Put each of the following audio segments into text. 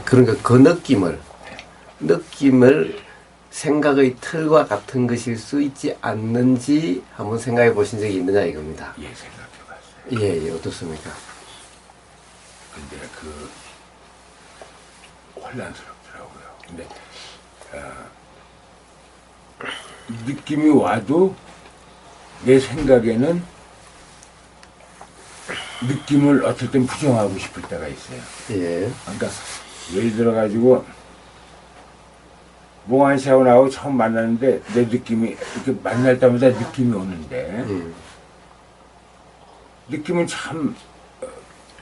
그러니까 그 느낌을 생각의 틀과 같은 것일 수 있지 않는지 한번 생각해 보신 적이 있느냐 이겁니다. 예, 생각해 봤어요. 예, 어떻습니까? 근데 혼란스럽더라고요. 근데 느낌이 와도 내 생각에는 느낌을 어떨 땐 부정하고 싶을 때가 있어요. 예. 그러니까 예를 들어 가지고 몽환 씨하고 나하고 처음 만났는데 내 느낌이 이렇게 만날 때마다 느낌이 오는데 느낌은 참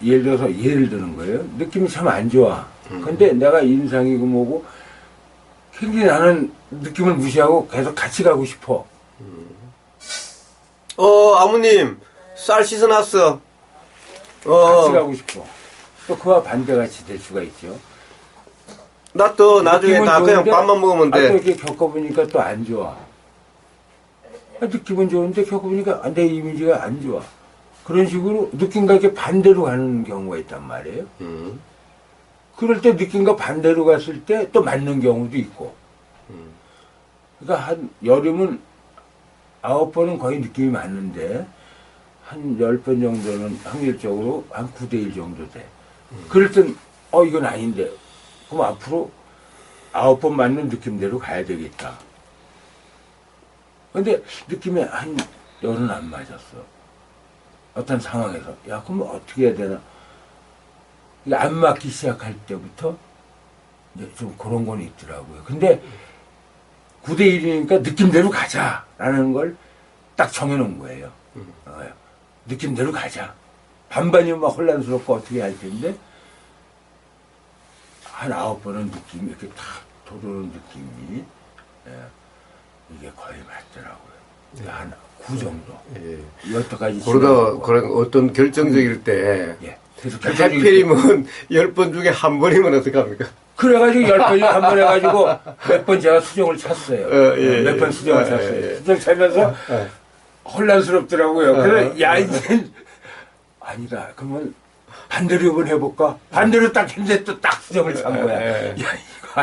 예를 들어서 예를 드는 거예요. 느낌이 참 안 좋아. 근데 내가 인상이고 뭐고 굉장히 나는 느낌을 무시하고 계속 같이 가고 싶어. 아무님 쌀 씻어놨어. 같이 가고 싶어. 또 그와 반대같이 될 수가 있죠. 나 또 나중에 나 그냥 좋은데, 밥만 먹으면 돼. 또 이렇게 겪어보니까 또 안 좋아. 느낌은 좋은데 겪어보니까 내 이미지가 안 좋아. 그런 식으로 느낌과 이렇게 반대로 가는 경우가 있단 말이에요. 그럴 때 느낌과 반대로 갔을 때 또 맞는 경우도 있고. 그러니까 한 여름은 9번은 거의 느낌이 맞는데 한 10번 정도는 확률적으로 한 9대1 정도 돼. 그럴 땐 이건 아닌데 그럼 앞으로 9번 맞는 느낌대로 가야 되겠다. 근데 느낌이 한 열은 안 맞았어. 어떤 상황에서. 야, 그럼 어떻게 해야 되나? 이게 안 맞기 시작할 때부터 이제 좀 그런 건 있더라고요. 근데 9대1이니까 느낌대로 가자라는 걸 딱 정해놓은 거예요. 느낌대로 가자. 반반이면 막 혼란스럽고 어떻게 할 텐데 한 9번은 느낌이 이렇게 탁 도도는 느낌이 이게 거의 맞더라고요. 한 9 정도. 여태까지 그러다 그런 어떤 결정적일 때 예. 그래서 해필이면 10번 중에 한 번이면 어떡합니까? 그래가지고 10번이 한 번 해가지고 몇 번 제가 수정을 찼어요. 몇 번 수정을 찼어요. 수정 차면서 혼란스럽더라고요. 그래서 야, 이제 아니다. 그러면 반대로 한번 해볼까? 반대로 딱 했는데 또 딱 수정을 찬 거야. 야,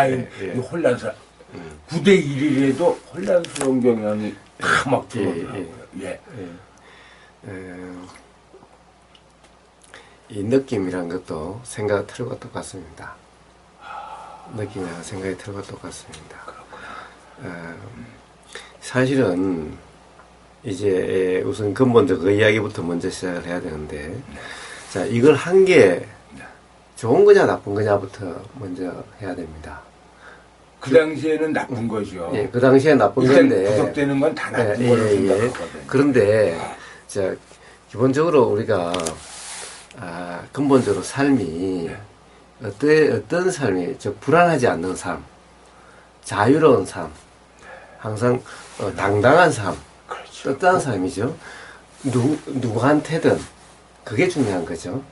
이거 혼란스러워. 9대1이라도 혼란스러운 경향이 막 들어오더라고요. 이 느낌이란 것도 생각 틀과 똑같습니다. 느낌이랑 생각의 틀과 똑같습니다. 사실은 이제 우선 근본적 그 이야기부터 먼저 시작을 해야 되는데, 자, 이걸 한 게 좋은 거냐 나쁜 거냐부터 먼저 해야 됩니다. 그 당시에는 나쁜 거죠. 예, 그 당시에 나쁜 건데. 구속되는 건 다 나쁜 거라고 생각하거든요. 그런데, 자, 기본적으로 우리가, 근본적으로 삶이, 어떤 삶이, 불안하지 않는 삶, 자유로운 삶, 항상 당당한 삶, 그렇죠. 떳떳한 삶이죠. 누구한테든 그게 중요한 거죠.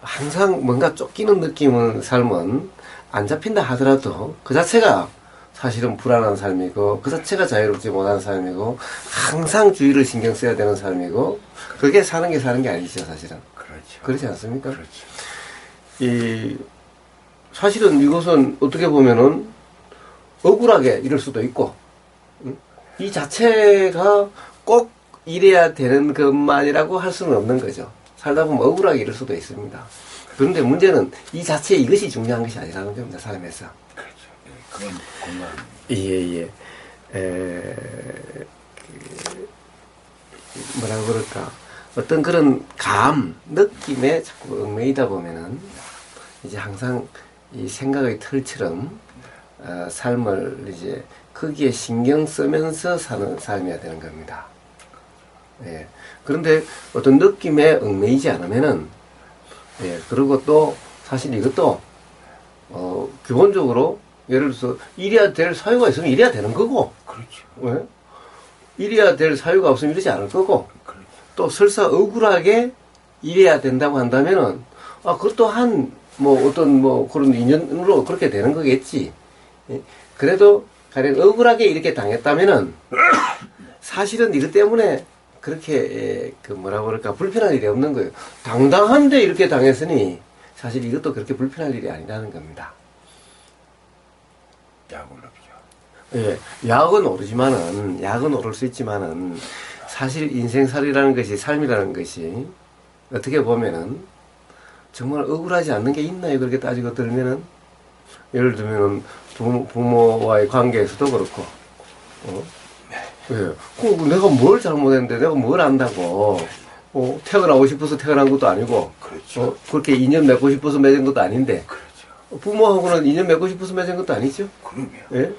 항상 뭔가 쫓기는 느낌은 삶은 안 잡힌다 하더라도 그 자체가 사실은 불안한 삶이고 그 자체가 자유롭지 못한 삶이고 항상 주의를 신경 써야 되는 삶이고 그게 사는 게 아니죠 사실은. 그렇죠. 그렇지 않습니까? 그렇죠. 사실은 이것은 어떻게 보면은 억울하게 이럴 수도 있고 이 자체가 꼭 이래야 되는 것만이라고 할 수는 없는 거죠. 살다 보면 억울하게 이럴 수도 있습니다. 그런데 문제는 이 자체에 이것이 중요한 것이 아니라는 겁니다. 삶에서. 그렇죠. 그건 공감합니다. 예. 뭐라고 그럴까. 어떤 그런 느낌에 자꾸 얽매이다 보면은 이제 항상 이 생각의 틀처럼 삶을 이제 거기에 신경 쓰면서 사는 삶이어야 되는 겁니다. 예. 그런데 어떤 느낌에 얽매이지 않으면은, 예. 그리고 또, 사실 이것도, 기본적으로, 예를 들어서, 이래야 될 사유가 있으면 이래야 되는 거고, 그렇죠. 예? 이래야 될 사유가 없으면 이러지 않을 거고, 그렇죠. 또 설사 억울하게 이래야 된다고 한다면은, 그것 또한, 그런 인연으로 그렇게 되는 거겠지. 예? 그래도, 가령 억울하게 이렇게 당했다면은, 사실은 이것 때문에 그렇게, 불편한 일이 없는 거예요. 당당한데 이렇게 당했으니, 사실 이것도 그렇게 불편할 일이 아니라는 겁니다. 약은 없죠. 예, 약은 오를 수 있지만은 사실 인생살이라는 것이 삶이라는 것이 어떻게 보면은 정말 억울하지 않는 게 있나요? 그렇게 따지고 들면은 예를 들면은 부모와의 관계에서도 그렇고, 예, 내가 뭘 잘못했는데 내가 뭘 안다고, 태어나고 싶어서 태어난 것도 아니고, 그렇죠. 그렇게 인연 맺고 싶어서 맺은 것도 아닌데, 그렇죠. 부모하고는 인연 맺고 싶어서 맺은 것도 아니죠? 그럼요. 예?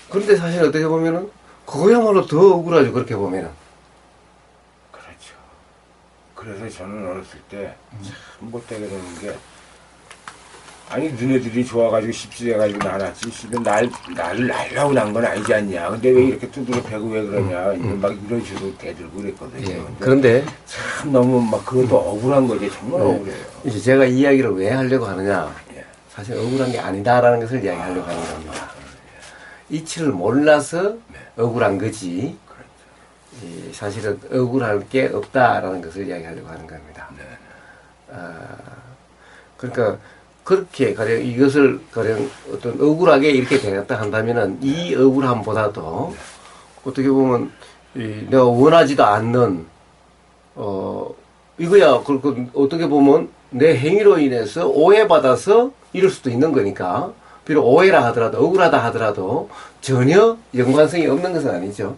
그런데 사실 어떻게 보면은, 그거야말로 더 억울하죠, 그렇게 보면은. 그렇죠. 그래서 저는 어렸을 때 참 못되게 되는 게, 아니 너네들이 좋아가지고 씹지해가지고 낳았지, 나를 날라고 난 건 아니지 않냐. 근데 왜 이렇게 두드려 패고 왜 그러냐. 막 이런 식으로 대들고 그랬거든요. 예. 그런데, 참 너무 막 그것도 억울한 거지. 정말 억울해요. 이제 제가 이 이야기를 왜 하려고 하느냐. 예. 사실 억울한 게 아니다라는 것을 이야기하려고 하는 겁니다. 이치를 몰라서 억울한 거지, 사실은 억울할 게 없다라는 것을 이야기하려고 하는 겁니다. 그러니까, 그렇게, 가령 이것을, 가령 어떤 억울하게 이렇게 되었다 한다면은, 이 억울함보다도, 어떻게 보면, 내가 원하지도 않는, 이거야, 그렇고, 어떻게 보면, 내 행위로 인해서 오해받아서 이럴 수도 있는 거니까, 비록 오해라 하더라도, 억울하다 하더라도, 전혀 연관성이 없는 것은 아니죠.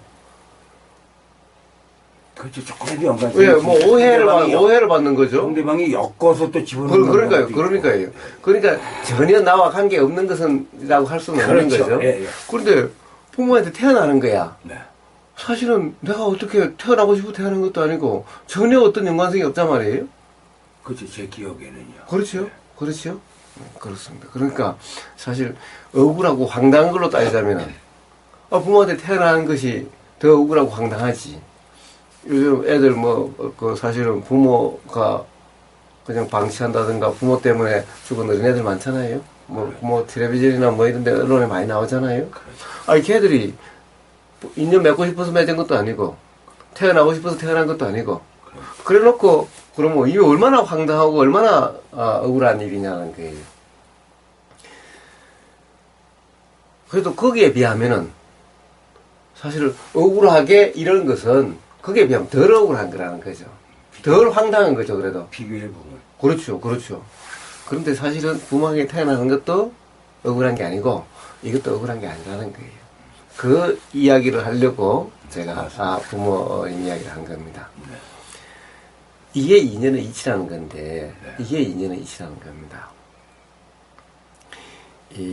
그렇죠. 조금이라도 연관성이 예, 뭐, 오해를 받는 거죠. 상대방이 엮어서 또 집어넣는 그러니까요. 그러니까 전혀 나와 관계 없는 것은라고 할 수는 없는 그렇죠. 거죠. 예, 예. 그런데 부모한테 태어나는 거야. 네. 사실은 내가 어떻게 태어나고 싶어 태어난 것도 아니고 전혀 어떤 연관성이 없단 말이에요. 그렇죠. 제 기억에는요. 그렇죠. 그렇죠. 그렇습니다. 그러니까 사실 억울하고 황당한 걸로 따지자면 부모한테 태어나는 것이 더 억울하고 황당하지. 요즘 애들 사실은 부모가 그냥 방치한다든가 부모 때문에 죽은 어린애들 많잖아요. 부모 텔레비전이나 이런 데 언론에 많이 나오잖아요. 아니, 걔들이 인연 맺고 싶어서 맺은 것도 아니고, 태어나고 싶어서 태어난 것도 아니고, 그래 놓고, 그러면 이게 얼마나 황당하고 얼마나 억울한 일이냐는 거예요. 그래도 거기에 비하면은, 사실 억울하게 이런 것은 거기에 비하면 덜 억울한 거라는 거죠. 덜 황당한 거죠, 그래도. 비교해보면. 그렇죠, 그렇죠. 그런데 사실은 부모에게 태어나는 것도 억울한 게 아니고, 이것도 억울한 게 아니라는 거예요. 그 이야기를 하려고 제가 부모님 이야기를 한 겁니다. 이게 인연의 이치라는 건데, 이게 인연의 이치라는 겁니다.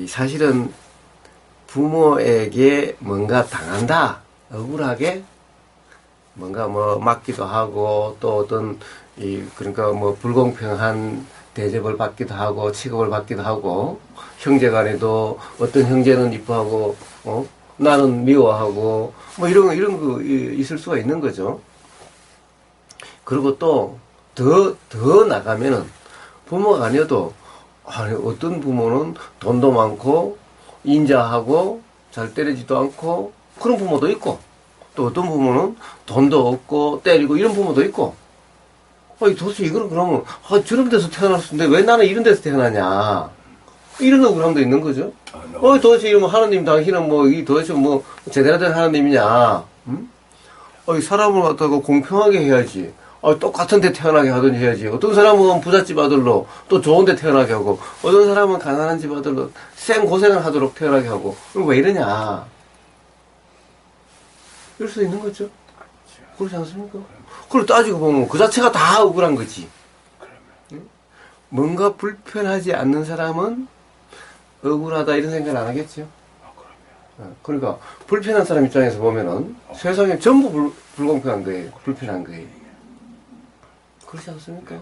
사실은 부모에게 뭔가 당한다, 억울하게 뭔가 맞기도 하고 또 어떤 그러니까 불공평한 대접을 받기도 하고 취급을 받기도 하고 형제간에도 어떤 형제는 이뻐하고 나는 미워하고 이런 거 있을 수가 있는 거죠. 그리고 또 더 나가면은 부모가 아니어도 어떤 부모는 돈도 많고 인자하고 잘 때리지도 않고 그런 부모도 있고 또 어떤 부모는 돈도 없고 때리고 이런 부모도 있고 도대체 이거는 그러면 저런 데서 태어났는데 왜 나는 이런 데서 태어나냐 이런 억울함도 있는 거죠. 도대체 이러면 하나님 당신은 도대체 제대로 된 하나님이냐 사람을 갖다가 공평하게 해야지 똑같은 데 태어나게 하든지 해야지. 어떤 사람은 부잣집 아들로 또 좋은 데 태어나게 하고 어떤 사람은 가난한 집 아들로 생고생을 하도록 태어나게 하고 그럼 왜 이러냐 이럴 수 있는 거죠. 그렇지 않습니까? 그걸 따지고 보면 그 자체가 다 억울한 거지. 뭔가 불편하지 않는 사람은 억울하다 이런 생각을 안 하겠죠. 그러니까 불편한 사람 입장에서 보면은 세상에 전부 불공평한 거예요. 불편한 거예요. 그렇지 않습니까?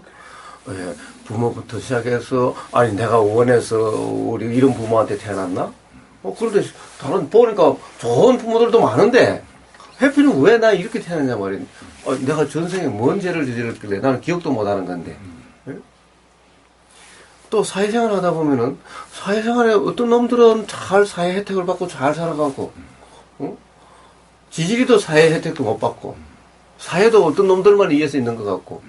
예, 부모부터 시작해서 내가 원해서 우리 이런 부모한테 태어났나? 그런데 다른 보니까 좋은 부모들도 많은데 해피는 왜 나 이렇게 태어났냐 말이야. 내가 전생에 뭔 죄를 저질렀길래 나는 기억도 못하는 건데. 예? 또 사회생활 하다 보면은 사회생활에 어떤 놈들은 잘 사회 혜택을 받고 잘 살아가고 지지리도 사회 혜택도 못 받고 사회도 어떤 놈들만 이해서 있는 것 같고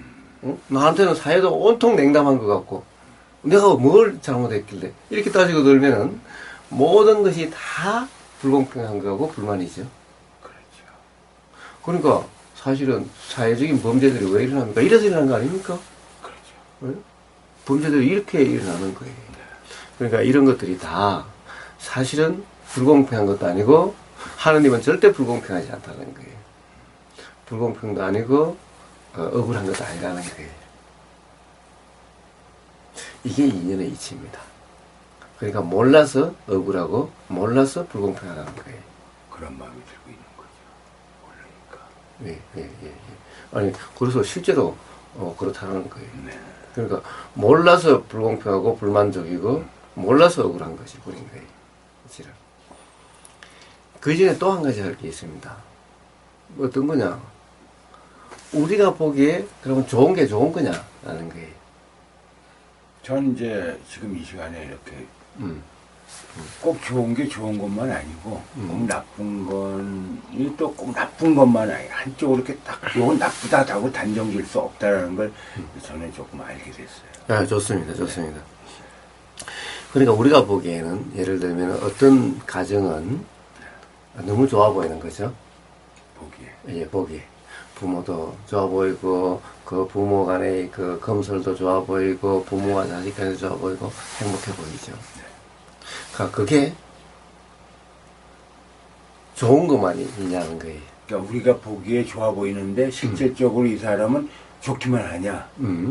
나한테는 사회도 온통 냉담한 것 같고 내가 뭘 잘못했길래 이렇게 따지고 들면은 모든 것이 다 불공평한 거고 불만이죠. 그렇죠. 그러니까 사실은 사회적인 범죄들이 왜 일어납니까? 이래서 일어나는 거 아닙니까? 그렇죠. 네? 범죄들이 이렇게 일어나는 거예요. 그러니까 이런 것들이 다 사실은 불공평한 것도 아니고 하느님은 절대 불공평하지 않다는 거예요. 불공평도 아니고 억울한 것도 아니라는 거예요. 이게 인연의 이치입니다. 그러니까 몰라서 억울하고 몰라서 불공평하다는 거예요. 그런 마음이 들고 있는 거죠. 모르니까. 예. 아니 그래서 실제로 그렇다는 거예요. 네. 그러니까 몰라서 불공평하고 불만족이고 몰라서 억울한 것이 그런 거예요. 사실은. 그 전에 또 한 가지 할 게 있습니다. 어떤 거냐? 우리가 보기에 그러면 좋은 게 좋은 거냐라는 거예요. 전 이제 지금 이 시간에 이렇게 꼭 좋은 게 좋은 것만 아니고 꼭 나쁜 건이 또 꼭 나쁜 것만 아니고 한쪽으로 이렇게 딱 이건 나쁘다고 단정 지을 수 없다라는 걸 저는 조금 알게 됐어요. 아, 좋습니다. 그러니까 우리가 보기에는 예를 들면 어떤 가정은 너무 좋아 보이는 거죠. 보기에. 예, 보기. 부모도 좋아 보이고, 그 부모 간의 그 검설도 좋아 보이고, 부모와 자식 간에도 좋아 보이고, 행복해 보이죠. 그러니까 그게 좋은 것만 있냐는 거예요. 그러니까 우리가 보기에 좋아 보이는데 실질적으로 이 사람은 좋기만 하냐?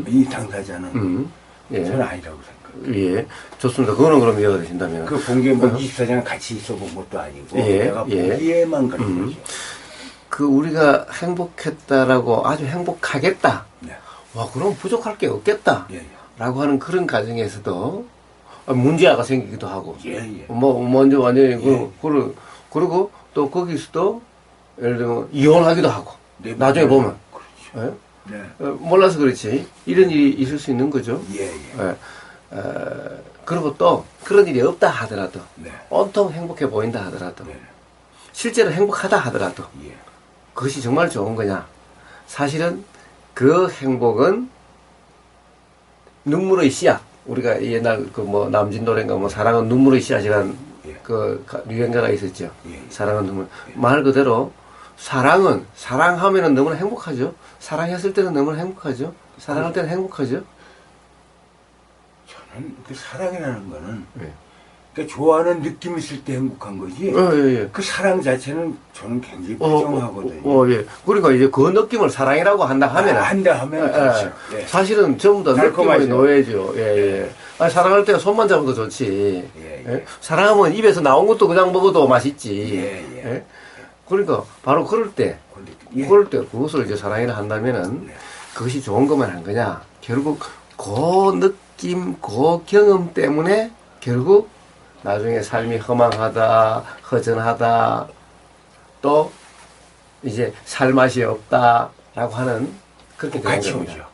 이 당사자는 예. 저는 아니라고 생각해요. 예, 좋습니다. 그거는 그럼 이해가 되신다면. 그 본 게 뭐 24시간 같이 있어 본 것도 아니고 내가 보기에만 그런 거죠. 그 우리가 행복했다라고 아주 행복하겠다. 네. 와, 그럼 부족할 게 없겠다. 예, 예. 라고 하는 그런 가정에서도 문제가 생기기도 하고. 예, 예. 먼저 완전히, 예. 그리고 또 거기서도 예를 들면 이혼하기도 하고. 네, 나중에 보면. 그렇죠. 예? 네. 몰라서 그렇지. 이런 일이 있을 수 있는 거죠. 예, 예. 그리고 또 그런 일이 없다 하더라도. 네. 온통 행복해 보인다 하더라도. 네. 실제로 행복하다 하더라도. 예. 그것이 정말 좋은 거냐? 사실은 그 행복은 눈물의 씨앗. 우리가 옛날 그 뭐 남진 노래인가 뭐 사랑은 눈물의 씨앗이란 예. 그 유행가가 있었죠. 예. 사랑은 눈물. 말 그대로 사랑하면은 너무나 행복하죠. 사랑했을 때는 너무나 행복하죠. 사랑할 때는 행복하죠. 저는 그 사랑이라는 거는 예. 그러니까 좋아하는 느낌 있을 때 행복한 거지. 예. 그 사랑 자체는 저는 굉장히 부정하거든요. 예. 그러니까 이제 그 느낌을 사랑이라고 한다 하면은. 한다 하면 그렇죠. 예. 사실은 전부 다 달콤하죠. 느낌의 노예죠. 예. 아니, 사랑할 때 손만 잡아도 좋지. 예. 사랑하면 입에서 나온 것도 그냥 먹어도 맛있지. 예. 그러니까 바로 그럴 때, 예. 그럴 때 그것을 이제 사랑이라 한다면은 그것이 좋은 것만 한 거냐? 결국 그 느낌, 그 경험 때문에 결국 나중에 삶이 허망하다, 허전하다, 또 이제 살 맛이 없다라고 하는 그렇게 되는 같이 겁니다. 오죠.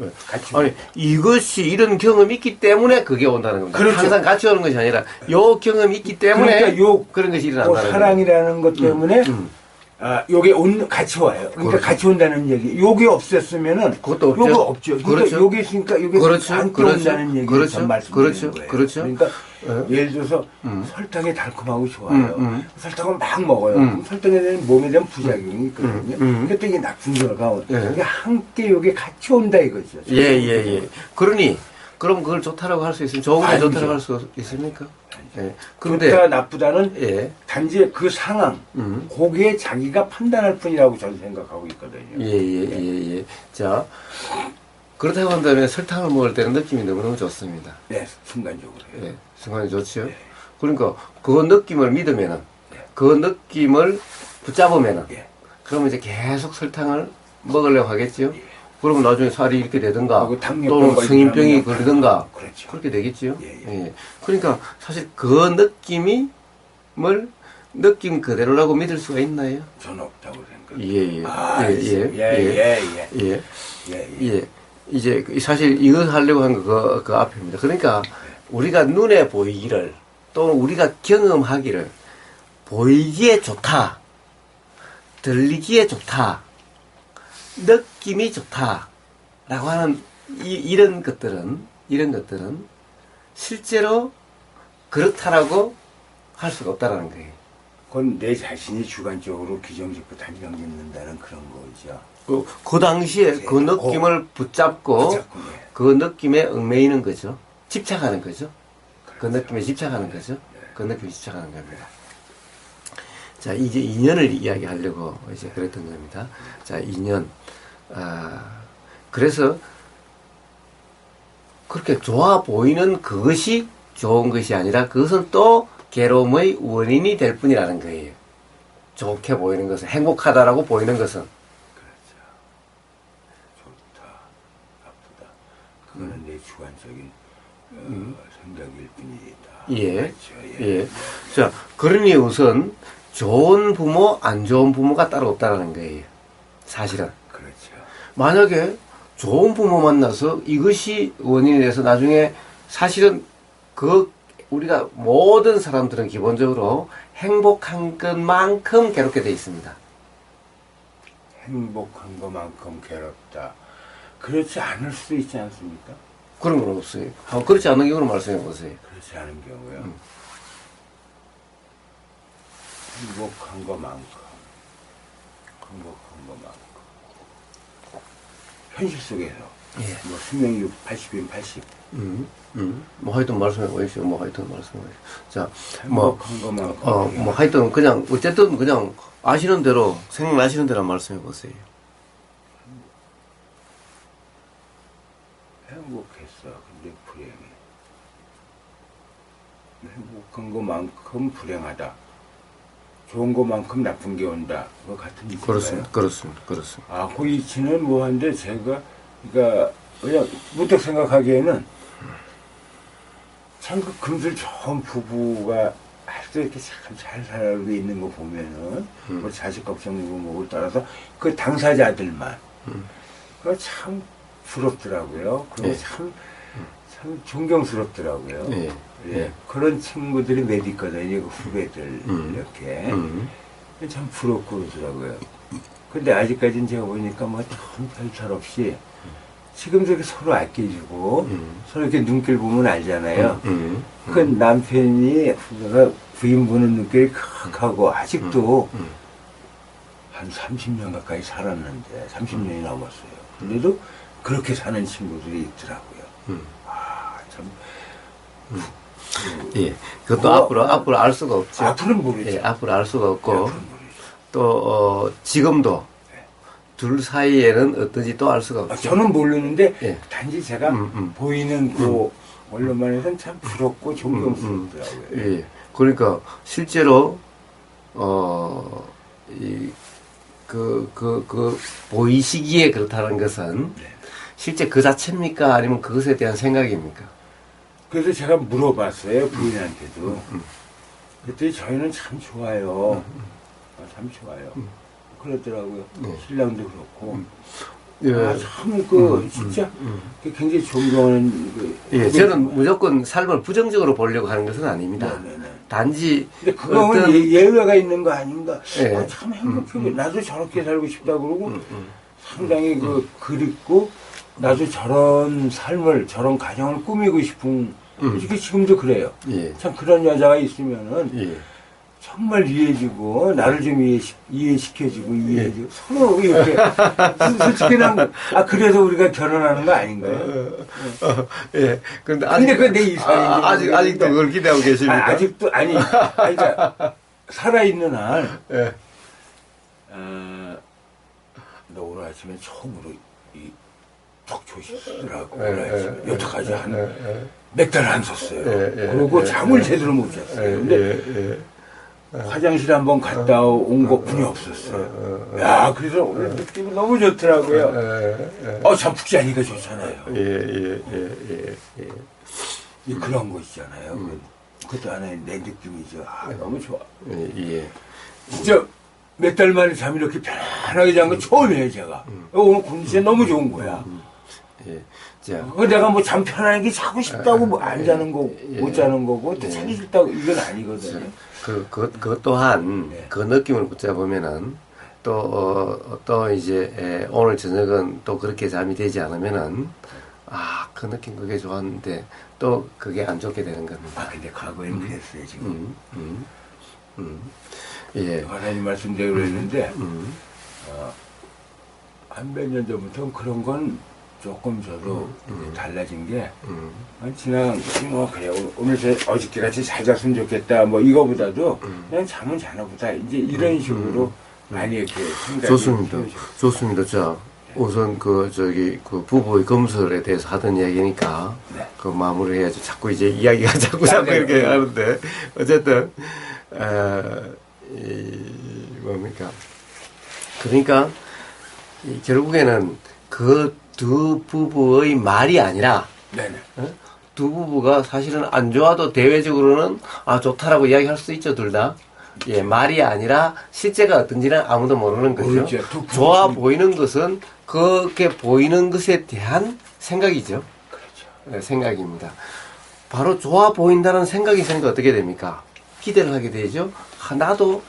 예. 같이 아니 이것이 이런 경험이 있기 때문에 그게 온다는 겁니다. 그렇죠. 항상 같이 오는 것이 아니라 요 경험이 있기 때문에 그러니까 그런 것이 그 일어난다는 겁니다. 사랑이라는 것 때문에 요게 같이 와요. 그러니까 그렇죠. 같이 온다는 얘기. 요게 없었으면은 그것도 없죠. 요게 없죠. 그러니까 그렇죠. 요게 있으니까 요게 그렇죠. 안 그렇죠. 온다는 얘기를 그렇죠. 전 말씀드리는 거예요. 그렇죠. 그러니까 예를 들어서 설탕이 달콤하고 좋아요. 설탕을 막 먹어요. 그럼 설탕에 대한 몸에 대한 부작용이 있거든요. 그러니까 또 이게 나쁜 거가 이게 함께 요게 같이 온다 이거죠. 예. 그러니 그럼 그걸 좋다라고 할 수 있으면 좋은 게 아니죠. 좋다라고 할 수 있습니까? 예. 근데 좋다 나쁘다는 예. 단지 그 상황, 거기에 자기가 판단할 뿐이라고 저는 생각하고 있거든요. 예. 자, 그렇다고 한다면 설탕을 먹을 때는 느낌이 너무너무 좋습니다. 네, 순간적으로. 예, 순간이 좋지요. 그러니까 그 느낌을 믿으면은, 그 느낌을 붙잡으면은, 예. 그러면 이제 계속 설탕을 먹으려고 하겠지요. 그러면 나중에 살이 이렇게 되든가, 그리고 당뇨병 또는 걸리면 성인병이 걸리든가, 그렇죠. 그렇게 되겠지요. 예. 그러니까 사실 그 느낌을 느낌 그대로라고 믿을 수가 있나요? 저는 없다고 생각해요. 예. 이제 사실 이거 하려고 한 거 그 앞입니다. 그러니까 우리가 눈에 보이기를 또는 우리가 경험하기를 보이기에 좋다, 들리기에 좋다, 느낌이 좋다라고 하는 이런 것들은 실제로 그렇다라고 할 수가 없다라는 거예요. 그건 내 자신이 주관적으로 규정 짓고 단정 짓는다는 그런 거죠. 그 당시에 그 느낌을 붙잡고 예. 그 느낌에 얽매이는 거죠. 집착하는 거죠. 그 느낌에 집착하는 거죠. 그 느낌에 집착하는 겁니다. 자, 이제 인연을 이야기하려고 이제 그랬던 겁니다. 자, 인연. 그래서 그렇게 좋아 보이는 그것이 좋은 것이 아니라 그것은 또 괴로움의 원인이 될 뿐이라는 거예요. 좋게 보이는 것은, 행복하다라고 보이는 것은. 그렇죠. 좋다, 나쁘다. 그거는 내 주관적인 생각일 뿐이다. 예. 그렇죠. 예. 자, 그러니 우선 좋은 부모, 안 좋은 부모가 따로 없다는 거예요. 사실은. 그렇죠. 만약에 좋은 부모 만나서 이것이 원인이 돼서 나중에 사실은 우리가 모든 사람들은 기본적으로 행복한 것만큼 괴롭게 돼 있습니다. 행복한 것만큼 괴롭다. 그렇지 않을 수도 있지 않습니까? 그런 건 없어요. 그렇지 않은 경우를 말씀해 보세요. 그렇지 않은 경우요. 행복한 것만큼. 현실 속에서. 예. 뭐, 수명이 80이면 80. 뭐 하여튼 말씀해 보십시오. 뭐 하여튼 말씀해 보십시오. 자, 뭐, 행복한 것만큼. 뭐 하여튼 그냥, 어쨌든 그냥 아시는 대로, 생각나시는 대로 말씀해 보세요. 행복했어. 근데 불행해. 행복한 것만큼 불행하다. 좋은 것만큼 나쁜 게 온다. 그거 같은 이치인가요? 그렇습니다. 아, 그 이치는 뭐한데 제가 그러니까 그냥 문득 생각하기에는 참 그 금슬 좋은 부부가 아직도 이렇게 참 잘 살고 있는 거 보면은 뭐 자식 걱정이고 뭐를 따라서 그 당사자들만 그거 참 부럽더라고요. 그리고 예. 참 존경스럽더라고요. 예. 예. 그런 친구들이 몇 있거든요. 그 후배들 이렇게 참 부럽고 그러더라고요. 근데 아직까지는 제가 보니까 뭐 참 별탈 없이 지금도 이렇게 서로 아껴주고 서로 이렇게 눈길 보면 알잖아요. 그 남편이 부인 보는 눈길이 컥하고 아직도 한 30년 가까이 살았는데 30년이 넘었어요. 근데도 그렇게 사는 친구들이 있더라고요. 아, 참. 예. 그것도 앞으로 알 수가 없죠. 앞으로는 모르죠. 예, 앞으로 알 수가 없고. 앞으로는 모르죠. 또, 지금도 둘 사이에는 어떤지 또 알 수가 없죠. 아, 저는 모르는데 예. 단지 제가 보이는 그 언론만에서는 참 부럽고 존경스럽더라고요. 예. 그러니까 실제로 보이시기에 그렇다는 것은 실제 그 자체입니까? 아니면 그것에 대한 생각입니까? 그래서 제가 물어봤어요, 부인한테도. 그랬더니 저희는 참 좋아요. 참 좋아요. 그러더라고요. 신랑도 그렇고. 예. 참, 진짜, 굉장히 존경하는, 예, 저는 무조건 삶을 부정적으로 보려고 하는 것은 아닙니다. 네네네. 단지 근데 그거는 예외가 있는 거 아닌가? 예. 아, 참 행복해. 나도 저렇게 살고 싶다 그러고 상당히 그립고 나도 저런 삶을, 저런 가정을 꾸미고 싶은, 이게 지금도 그래요. 예. 참 그런 여자가 있으면은 예. 정말 이해해주고 나를 좀 이해시켜주고 이해해주고 서로 이렇게 솔직히는 그래서 우리가 결혼하는 거 아닌가요? 예. 근데 그거 내 이상인지 아직도 그걸 기대하고 계십니까? 아직도 아니 그러니까 살아있는 한 예. 너 오늘 아침에 처음으로 턱 조시더라고 예, 오늘 아침에 예, 여태까지 몇 달 안 썼어요. 예, 그리고 잠을 제대로 못 잤어요. 근데 화장실 한번 갔다 온 것뿐이 없었어요. 야, 그래서 오늘 느낌이 너무 좋더라고요. 참 푹 자니까 좋잖아요. 그런 거 있잖아요. 그것도 하나의 내 느낌이죠. 너무 좋아. 예. 진짜 몇 달 만에 잠이 이렇게 편안하게 잔 거 처음이에요, 제가. 오늘 컨디션 너무 좋은 거야. 예. 자, 내가 뭐 잠 편안하게 자고 싶다고 뭐 안 자는 거고, 못 자는 거고, 또 자기 싫다고 이건 아니거든요. 그 또한 그 느낌을 붙잡으면은 또 이제 오늘 저녁은 또 그렇게 잠이 되지 않으면은 그 느낌 그게 좋았는데 또 그게 안 좋게 되는 겁니다. 근데 과거에는 그랬어요, 지금. 예. 하나님 말씀대로 했는데, 한 몇 년 전부터 그런 건 조금 저도 이제 달라진 게, 그냥, 그래, 오늘 어저께 같이 잘 잤으면 좋겠다, 뭐 이거보다도, 그냥 잠은 자나 보다. 이제 이런 식으로 많이 이렇게 생각이 좋습니다. 키워지고. 좋습니다. 자, 우선 그 부부의 검설에 대해서 하던 이야기니까 네. 그 마무리해야죠. 자꾸 이제 이야기가 자꾸 네. 이렇게 하는데 어쨌든 뭡니까? 그러니까 결국에는 그 두 부부의 말이 아니라 네네. 두 부부가 사실은 안 좋아도 대외적으로는 좋다라고 이야기할 수 있죠, 둘 다. 예, 말이 아니라 실제가 어떤지는 아무도 모르는 거죠. 모르죠. 두 부부 좋아 중- 보이는 것은 그렇게 보이는 것에 대한 생각이죠. 그렇죠. 네, 생각입니다. 바로 좋아 보인다는 생각이 있으니까 어떻게 됩니까? 기대를 하게 되죠. 나도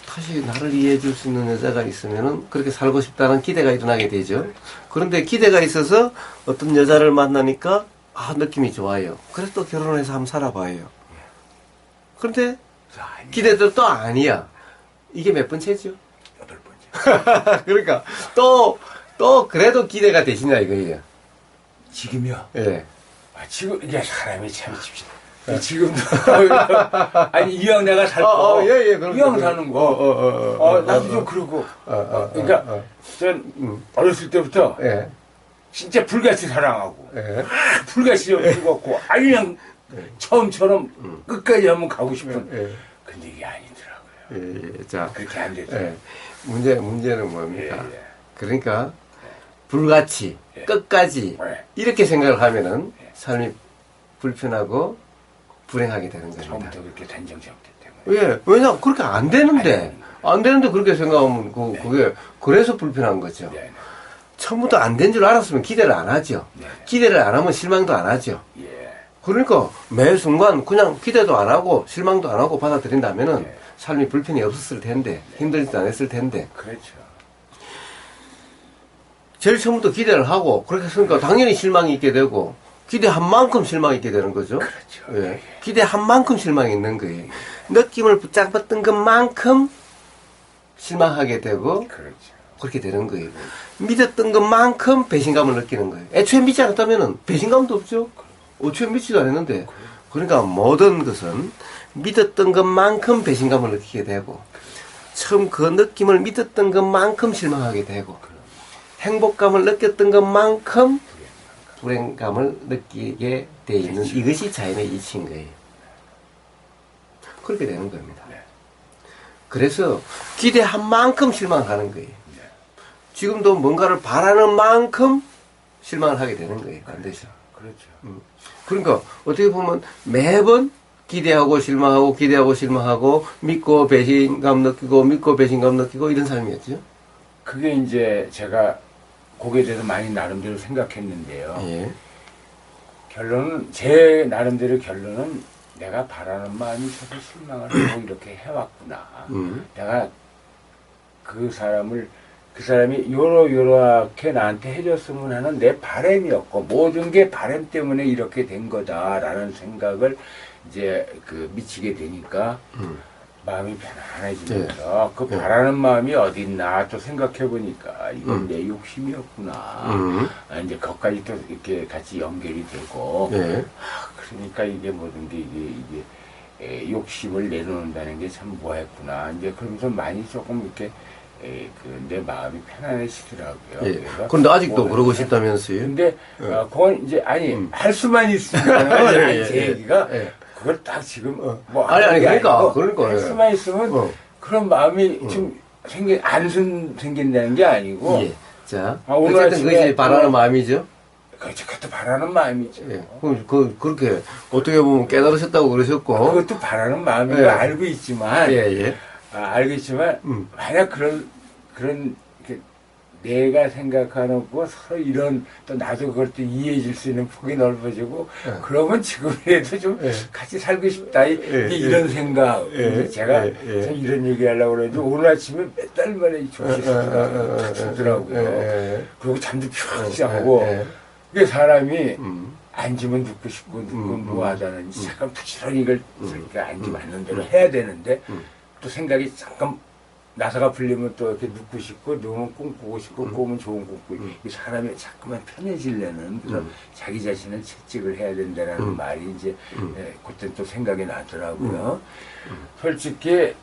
다시 나를 이해해 줄 수 있는 여자가 있으면은 그렇게 살고 싶다는 기대가 일어나게 되죠. 그런데 기대가 있어서 어떤 여자를 만나니까 느낌이 좋아요. 그래서 또 결혼해서 한번 살아봐요. 그런데 기대도 또 아니야. 이게 몇 번째죠? 8번째. 그러니까 또 그래도 기대가 되시냐 이거예요. 지금요? 예. 지금 이게 사람이 참 지금도 아니 이왕 내가 살 거, 예, 이왕 사는 거, 나도 좀 그러고, 그러니까 전 어렸을 때부터 예. 진짜 불같이 사랑하고, 예. 불같이 즐겁고, 그냥 처음처럼 끝까지 한번 가고 싶은. 예. 근데 이게 아니더라고요. 예. 자, 그렇게 안 되죠. 예. 문제는 뭡니까? 예, 예. 그러니까 불같이 예. 끝까지 예. 이렇게 생각을 하면은 삶이 불편하고 불행하게 되는 겁니다. 처음부터 그렇게 단정지었기 때문에. 예, 왜냐 그렇게 안 되는데 그렇게 생각하면 그게 그래서 불편한 거죠. 네, 처음부터 안 된 줄 알았으면 기대를 안 하죠. 네. 기대를 안 하면 실망도 안 하죠. 예. 그러니까 매 순간 그냥 기대도 안 하고 실망도 안 하고 받아들인다면은 네. 삶이 불편이 없었을 텐데 힘들지도 않았을 텐데 그렇죠. 제일 처음부터 기대를 하고 그렇게 했으니까 당연히 실망이 있게 되고 기대한 만큼 실망이 있게 되는 거죠. 그렇죠. 예. 기대한 만큼 실망이 있는 거예요. 느낌을 붙잡았던 것만큼 실망하게 되고 그렇죠. 그렇게 되는 거예요. 믿었던 것만큼 배신감을 느끼는 거예요. 애초에 믿지 않았다면 배신감도 없죠. 애초에 믿지도 않았는데. 그러니까 모든 것은 믿었던 것만큼 배신감을 느끼게 되고 처음 그 느낌을 믿었던 것만큼 실망하게 되고 행복감을 느꼈던 것만큼 불행감을 느끼게 돼 있는 이것이 자연의 이치인 거예요. 그렇게 되는 겁니다. 그래서 기대한 만큼 실망하는 거예요. 지금도 뭔가를 바라는 만큼 실망을 하게 되는 거예요. 반드시. 그렇죠. 그러니까 어떻게 보면 매번 기대하고 실망하고 믿고 배신감 느끼고 이런 삶이었죠. 그게 이제 제가 거기에 대해서 많이 나름대로 생각했는데요. 예. 제 나름대로 결론은 내가 바라는 마음이 있어서 실망을 하고 이렇게 해왔구나. 내가 그 사람이 요렇게 나한테 해줬으면 하는 내 바람이었고, 모든 게 바람 때문에 이렇게 된 거다라는 생각을 이제 미치게 되니까, 마음이 편안해지면서 그 바라는 마음이 어딨나 또 생각해보니까 이건 내 욕심이었구나. 이제 그것까지 또 이렇게 같이 연결이 되고, 예. 그러니까 이게 모든 게 이게 욕심을 내려놓는다는 게 참 뭐했구나. 이제 그러면서 많이 조금 이렇게 내 마음이 편안해지더라고요. 예. 그래서 그런데 아직도 뭐, 그러고 싶다면서요? 근데 그건 이제 할 수만 있으면 예, 제 예, 얘기가 예. 그걸 딱 지금 뭐 아니, 하는 게 그러니까, 아니고 그러니까, 할 예. 수만 있으면 그런 마음이 좀 생긴다는 게 아니고 예. 자, 오늘 어쨌든 아침에 그것이 바라는 마음이죠. 그것도 바라는 마음이죠. 예. 그렇게 어떻게 보면 깨달으셨다고 그러셨고. 그것도 바라는 마음인 거 예. 알고 있지만 예, 예. 알고 있지만 만약 그런 이렇게 내가 생각하는 거 서로 이런 또 나도 그걸 또 이해해 줄 수 있는 폭이 넓어지고 그러면 지금이라도 좀 예. 같이 살고 싶다 이런 생각 제가 참 이런 얘기 하려고 그래도 오늘 아침에 몇 달 만에 좋게 주더라고요. 그리고 잠도 푹 자고 이게 사람이 앉으면 눕고 싶고 눕고 뭐하다는지 잠깐 부지런히 이걸 그러니까 앉으면 앉는 대로 해야 되는데 또 생각이 잠깐 나사가 풀리면 또 이렇게 눕고 싶고 누우면 꿈꾸고 싶고 꾸면 좋은 꿈꾸고 이 사람이 자꾸만 편해지려는 그런 자기 자신을 채찍을 해야 된다라는 말이 이제 그때 또 생각이 나더라고요. 솔직히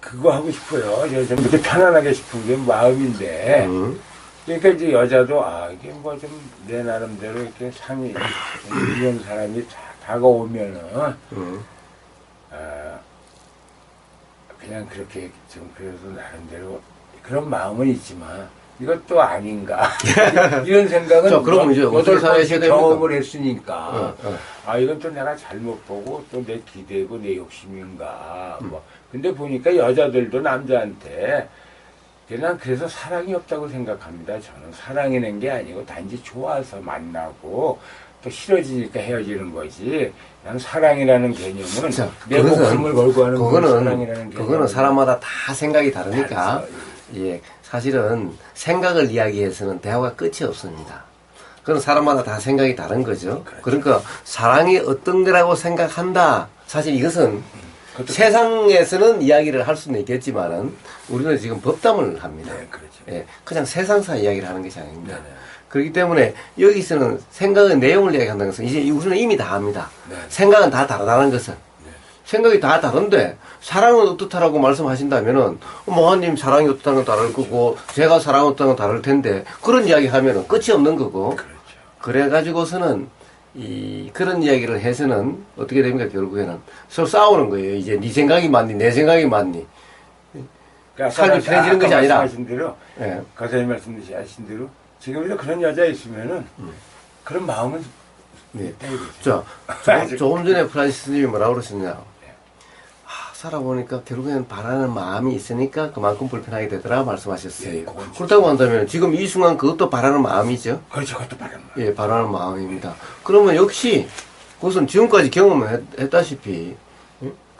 그거 하고 싶어요. 좀 이렇게 편안하게 싶은 게 마음인데 그러니까 이제 여자도 이게 뭐 좀 내 나름대로 이렇게 상이 이런 사람이 다가오면은 그냥 그렇게 좀 그래도 나름대로 그런 마음은 있지만 이것도 아닌가 이런 생각은 그럼 이제 어떻게 여덟 번째 됩니까? 경험을 했으니까 이건 또 내가 잘못 보고 또 내 기대고 내 욕심인가 뭐 근데 보니까 여자들도 남자한테 난 그래서 사랑이 없다고 생각합니다. 저는 사랑이라는 게 아니고 단지 좋아서 만나고 또 싫어지니까 헤어지는 거지. 난 사랑이라는 개념은 내 목숨을 걸고 하는 사랑이라는 개념. 그거는 사람마다 다 생각이 다르니까. 예, 사실은 생각을 이야기해서는 대화가 끝이 없습니다. 그건 사람마다 다 생각이 다른 거죠. 그러니까 사랑이 어떤 거라고 생각한다. 사실 이것은 세상에서는 이야기를 할 수는 있겠지만은 우리는 지금 법담을 합니다. 네, 그렇죠. 예, 그냥 세상사 이야기를 하는 것이 아닙니다. 네, 네. 그렇기 때문에 여기서는 생각의 내용을 이야기한다는 것은 이제 우리는 이미 다 압니다. 네. 생각은 다 다르다는 것은. 생각이 다 다른데 사랑은 어떻다라고 말씀하신다면은 모하님 사랑이 어떻다는 건 다를 거고 제가 사랑이 어떻다는 건 다를 텐데 그런 이야기 하면은 끝이 없는 거고. 그렇죠. 그래가지고서는 그런 이야기를 해서는 어떻게 됩니까? 결국에는 서로 싸우는 거예요. 이제 네 생각이 맞니? 내 생각이 맞니? 그러니까 삶이 편해지는 것이 아니라. 말씀하신 대로, 예. 과장님 말씀하신 대로 지금이도 그런 여자 있으면은 그런 마음은 네. 있다 자, 조금 전에 프란시스님이 뭐라고 그러셨냐? 살아보니까 결국에는 바라는 마음이 있으니까 그만큼 불편하게 되더라 말씀하셨어요. 예, 그렇다고 한다면 지금 이 순간 그것도 바라는 마음이죠. 그렇죠. 그것도 바라는 마음. 예, 바라는 마음입니다. 그러면 역시 그것은 지금까지 경험했다시피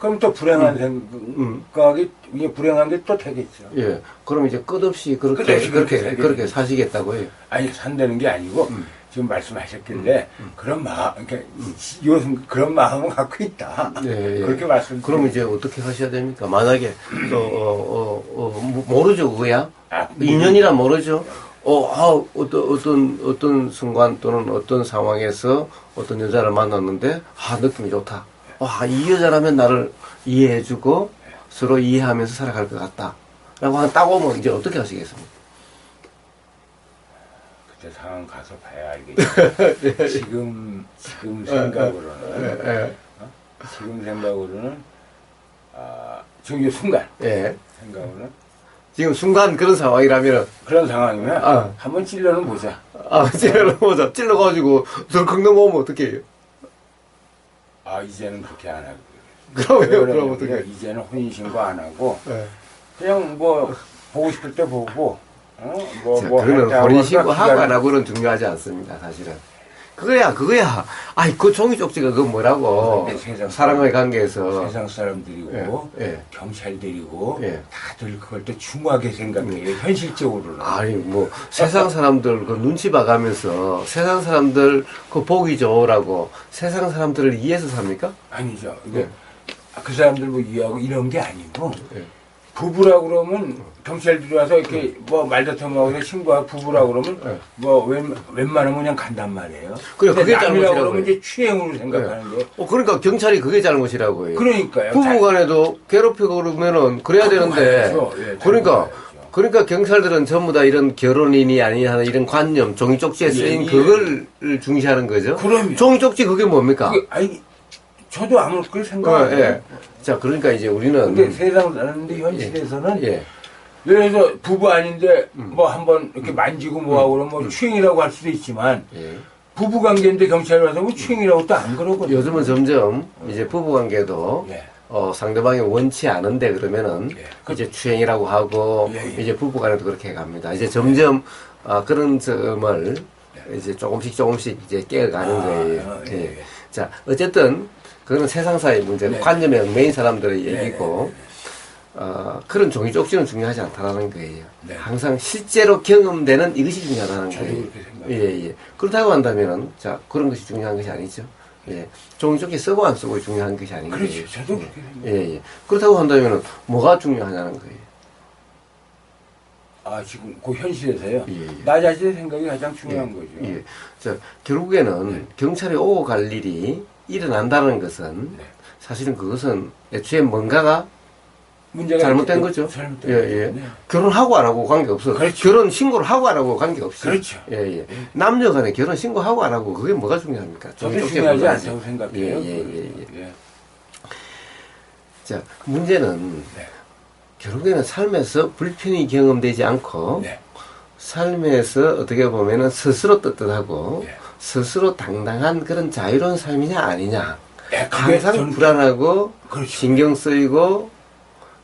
그럼 또 불행한 생각이 이게 불행한 게 또 되겠죠. 예, 그럼 이제 끝없이 끝없이 그렇게 사시겠다고요. 아니 산다는 게 아니고 지금 말씀하셨길래 그런 마음, 그러니까 요즘 그런 마음을 갖고 있다. 예, 예. 그렇게 말씀. 그럼 이제 어떻게 하셔야 됩니까? 만약에 모르죠 그거야. 인연이란 모르죠. 어떤 순간 또는 어떤 상황에서 어떤 여자를 만났는데 느낌이 좋다. 이 여자라면 나를 이해해주고 서로 이해하면서 살아갈 것 같다. 라고 딱 오면 이제 어떻게 하시겠습니까? 그때 상황 가서 봐야 알겠죠. 지금 생각으로는 지금 생각으로는 지금 이 순간 생각으로는 지금 순간 그런 상황이라면 그런 상황이면 한번 찔러는 보자. 찔러보자. 찔러가지고 덜컥 넘어오면 어떻게 해요? 이제는 그렇게 안 하고. 그럼 어떻게 해요? 이제는 혼인신고 안 하고 그냥 뭐 보고 싶을 때 보고 그거는 혼인신고 하고 안 하고는 중요하지 않습니다. 사실은 그거야. 그 종이 쪽지가 그거 뭐라고 사랑의 관계에서 세상 사람들이고 경찰들이고 다들 그걸 또 중하게 생각해요. 현실적으로는. 뭐 세상 사람들 그 눈치 봐가면서 세상 사람들 그 보기 좋으라고 세상 사람들을 이해해서 삽니까? 아니죠. 그 사람들 뭐 이해하고 이런 게 아니고 부부라고 그러면 경찰들이 와서 이렇게 뭐 말다툼하고 그래 신고하고 부부라고 그러면 뭐 웬만하면 그냥 간단 말이에요. 그게 남이라고 그러면 잘못이라고 이제 추행으로 생각하는 게. 그러니까 경찰이 그게 잘못이라고 해요. 그러니까요. 부부간에도 괴롭히고 그러면은 그래야 되는데. 그러니까 경찰들은 전부 다 이런 결혼인이 아니냐 이런 관념, 종이 쪽지에 쓰인 그걸 중시하는 거죠. 그럼요. 종이 쪽지 그게 뭡니까? 저도 아무 그걸 생각해요. 자, 그러니까 이제 우리는. 근데 세상 사는데 현실에서는 예를 들어서 부부 아닌데 뭐 한번 이렇게 만지고 뭐하고 그러면 뭐 추행이라고 할 수도 있지만 부부 관계인데 경찰이 와서 뭐 추행이라고 또 안 그러거든요. 요즘은 점점 이제 부부 관계도 상대방이 원치 않은데 그러면은 이제 추행이라고 하고 이제 부부 간에도 그렇게 갑니다. 이제 점점 그런 점을 이제 조금씩 이제 깨어가는 거예요. 자, 어쨌든 그거는 세상사의 문제, 관념에 얽매인 사람들의 얘기고 그런 종이 쪽지는 중요하지 않다라는 거예요. 네. 항상 실제로 경험되는 이것이 중요하다는 저도 거예요. 그렇게 생각해요. 예. 그렇다고 한다면은, 자, 그런 것이 중요한 것이 아니죠. 예. 종이 쪽지 쓰고 안 쓰고 중요한 것이 아닌 거예요. 그렇죠. 저도 그렇게 생각해요. 예. 그렇다고 한다면은, 뭐가 중요하냐는 거예요. 아, 지금 그 현실에서요? 예. 나 자신의 생각이 가장 중요한 거죠. 예. 자, 결국에는 경찰이 오고 갈 일이 일어난다는 것은 네. 사실은 그것은 애초에 뭔가가 문제가 잘못된 있- 거죠. 잘못된 예, 거죠. 예. 네. 결혼하고 안 하고 관계없어. 그렇죠. 결혼 신고를 하고 안 하고 관계없어. 그렇죠. 예. 남녀 간에 결혼 신고하고 안 하고 그게 뭐가 중요합니까? 저도 종이 쪽지에 중요하지 불과하지. 않다고 생각해요. 예. 자, 문제는 네. 결국에는 삶에서 불편이 경험되지 않고 네. 삶에서 어떻게 보면은 스스로 떳떳하고 네. 스스로 당당한 그런 자유로운 삶이냐 아니냐. 네, 그게 항상 저는- 불안하고 그렇죠. 신경 쓰이고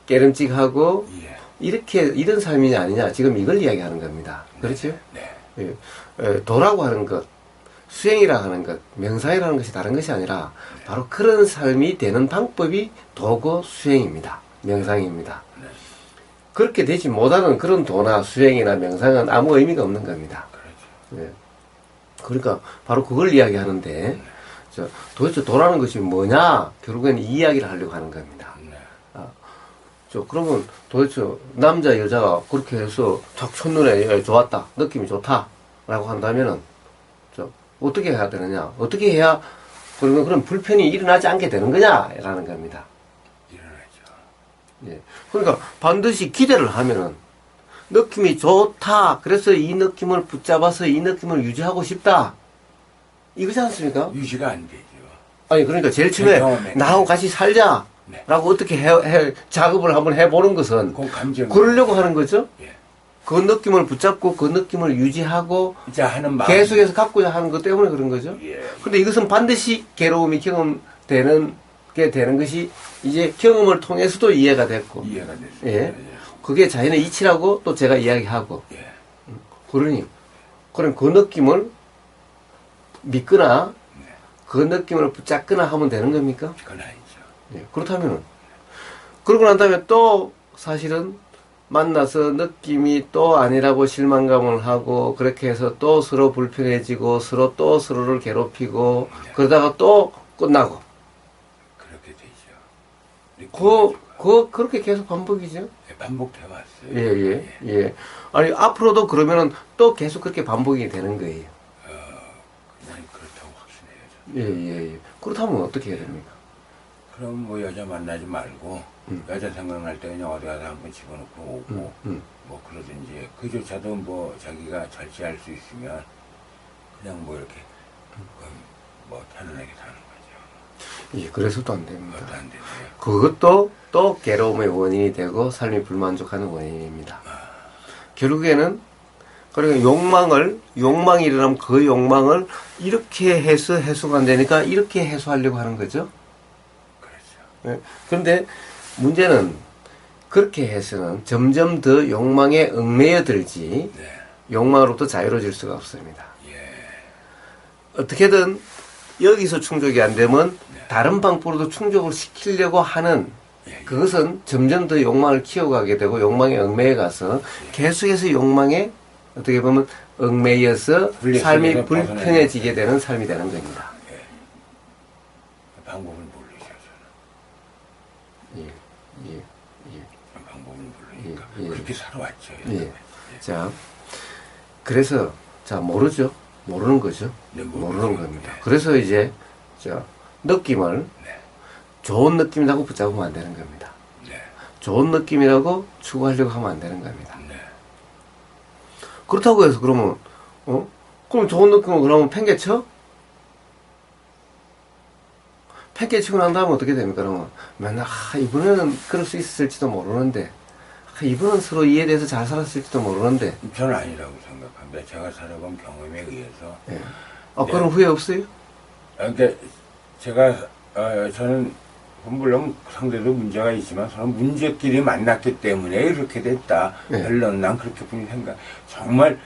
깨름직하고 예. 이런 삶이냐 아니냐 지금 이걸 이야기하는 겁니다. 그렇죠? 네. 도라고 하는 것, 수행이라 하는 것, 명상이라는 것이 다른 것이 아니라 바로 그런 삶이 되는 방법이 도고 수행입니다. 명상입니다. 네. 그렇게 되지 못하는 그런 도나 수행이나 명상은 아무 의미가 없는 겁니다. 그렇죠. 예. 그러니까 바로 그걸 이야기하는데 도대체 도라는 것이 뭐냐? 결국에는 이 이야기를 하려고 하는 겁니다. 네. 그러면 도대체 남자 여자가 그렇게 해서 탁 첫눈에 좋았다, 느낌이 좋다라고 한다면은 어떻게 해야 되느냐? 어떻게 해야 그런 불편이 일어나지 않게 되는 거냐라는 겁니다. 일어나죠. 예. 그러니까 반드시 기대를 하면은 느낌이 좋다. 그래서 이 느낌을 붙잡아서 이 느낌을 유지하고 싶다. 이거지 않습니까? 유지가 안 되죠. 아니 그러니까 제일 처음에 경험에. 나하고 같이 살자. 네. 라고 어떻게 작업을 한번 해보는 것은 그 감정. 그러려고 하는 거죠. 예. 그 느낌을 붙잡고 그 느낌을 유지하고 자 하는 마음. 계속해서 갖고자 하는 것 때문에 그런 거죠. 예. 근데 이것은 반드시 괴로움이 경험되는 게 되는 것이 이제 경험을 통해서도 이해가 됐고, 이해가 됐어요. 예. 그게 자연의 이치라고 또 제가 이야기하고, 예. 그러니, 그럼 그 느낌을 믿거나, 네. 그 느낌을 붙잡거나 하면 되는 겁니까? 그건 아니죠. 예. 그렇다면은, 그러고 난 다음에 또 사실은 만나서 느낌이 또 아니라고 실망감을 하고, 그렇게 해서 또 서로 불편해지고, 서로 또 서로를 괴롭히고, 그러다가 또 끝나고, 그렇게 되죠. 그렇게 계속 반복이죠. 예, 반복돼 왔어요. 예. 아니, 앞으로도 그러면은 또 계속 그렇게 반복이 되는 거예요. 그냥 그렇다고 확신해요. 예. 그렇다면 어떻게 해야 됩니까? 그럼 뭐 여자 만나지 말고 여자 생각날 때 그냥 어디 가서 한번 집어넣고 오고 뭐 그러든지 그조차도 뭐 자기가 절제할 수 있으면 그냥 뭐 이렇게 뭐 편안하게 사는 거죠. 예, 그래서도 안 됩니다. 그것도 안 되네요. 그것도 또 괴로움의 원인이 되고 삶이 불만족하는 원인입니다. 결국에는 그러니까 욕망이 일어나면 그 욕망을 이렇게 해서 해소가 안 되니까 이렇게 해소하려고 하는 거죠. 그렇죠. 예. 그런데 문제는 그렇게 해서는 점점 더 욕망에 얽매여 들지 네. 욕망으로부터 자유로워질 수가 없습니다. 예. 어떻게든 여기서 충족이 안 되면 다른 방법으로도 충족을 시키려고 하는 그것은 점점 더 욕망을 키워가게 되고 욕망에 얽매여 가서 계속해서 욕망에 어떻게 보면 얽매여서 삶이 불편해지게 되는 삶이 되는 겁니다. 방법을 모르죠, 저는. 예. 방법을 모르니까. 예. 그렇게 살아왔죠. 예. 자, 그래서 모르죠. 모르는 거죠. 네, 모르는 겁니다. 네. 그래서 이제 느낌을 네. 좋은 느낌이라고 붙잡으면 안 되는 겁니다. 네. 좋은 느낌이라고 추구하려고 하면 안 되는 겁니다. 네. 그렇다고 해서 그러면 그럼 좋은 느낌을 그러면 팽개쳐? 팽개치고 난 다음에 어떻게 됩니까? 그러면 맨날 이번에는 그럴 수 있을지도 모르는데 이번은 서로 이해에 대해서 잘 살았을지도 모르는데 저는 아니라고 생각합니다. 제가 살아본 경험에 의해서. 예. 그런 후회 없어요? 그러니까 저는 물론 상대도 문제가 있지만 서로 문제끼리 만났기 때문에 이렇게 됐다. 네. 별로는 난 그렇게 분이 생각. 정말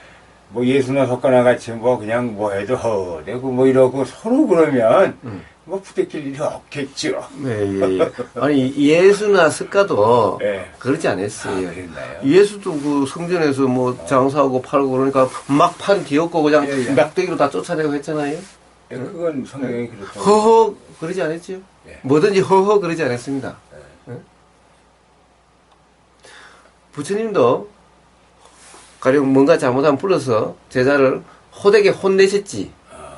뭐 예수나 석가나 같이 뭐 그냥 뭐 해도 허되고 뭐 이러고 서로 그러면 뭐 부대낄 일이 없겠죠. 네, 예, 예. 아니 예수나 스가도 예. 그러지 않았어요. 그랬나요? 예수도 그 성전에서 뭐 장사하고 팔고 그러니까 막 판 뒤엎고 그냥 예, 예. 막대기로 다 쫓아내고 했잖아요. 예, 그건 성경이 그렇다고. 허허 그러지 않았지요? 예. 뭐든지 허허 그러지 않았습니다. 예? 부처님도 가령 뭔가 잘못하면 불러서 제자를 호되게 혼내셨지.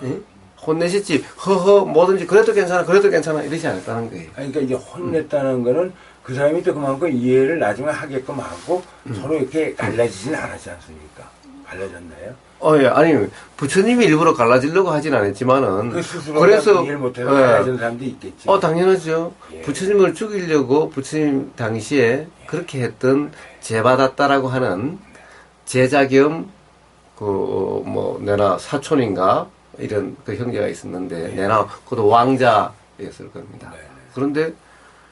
예? 혼내셨지. 허허 뭐든지 그래도 괜찮아 그래도 괜찮아 이러지 않았다는 거예요. 아니, 그러니까 이제 혼냈다는 거는 그 사람이 또 그만큼 이해를 나중에 하게끔 하고 서로 이렇게 갈라지진 않았지 않습니까? 갈라졌나요? 예. 아니 부처님이 일부러 갈라지려고 하진 않았지만은 그 스스로 그래서 이해를 못해서 예. 갈라진 사람도 있겠지. 당연하죠. 예. 부처님을 죽이려고 부처님 당시에 그렇게 했던 제받았다라고 하는 제자 겸 뭐 내나 사촌인가 이런 그 형제가 있었는데 내나 그것도 왕자였을 겁니다. 네, 네. 그런데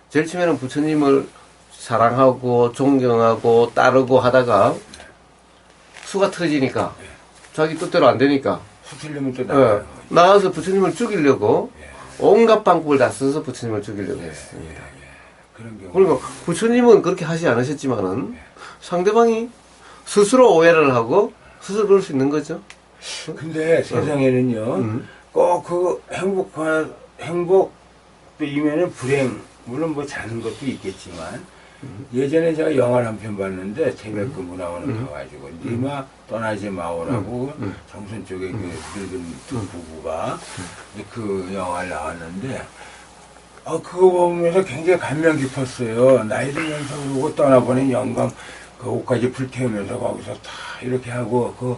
제일 처음에는 부처님을 사랑하고 존경하고 따르고 하다가 수가 터지니까 자기 뜻대로 안 되니까 수틀리면 또 나가는 거지. 나가서 부처님을 죽이려고 예. 온갖 방법을 다 써서 부처님을 죽이려고 했습니다. 그런 경우. 그리고 부처님은 그렇게 하지 않으셨지만은 상대방이 스스로 오해를 하고 스스로 그럴 수 있는 거죠. 근데 세상에는요, 꼭 그 행복 또 이면은 불행, 물론 뭐 자는 것도 있겠지만, 예전에 제가 영화를 한 편 봤는데, 태백그 문화원을 가가지고, 니마 떠나지 마오라고, 정선 쪽에 그 늙은 두 부부가 그 영화를 나왔는데, 그거 보면서 굉장히 감명 깊었어요. 나이 들면서 그러고 떠나보낸 영감, 그 옷까지 불태우면서 거기서 다 이렇게 하고,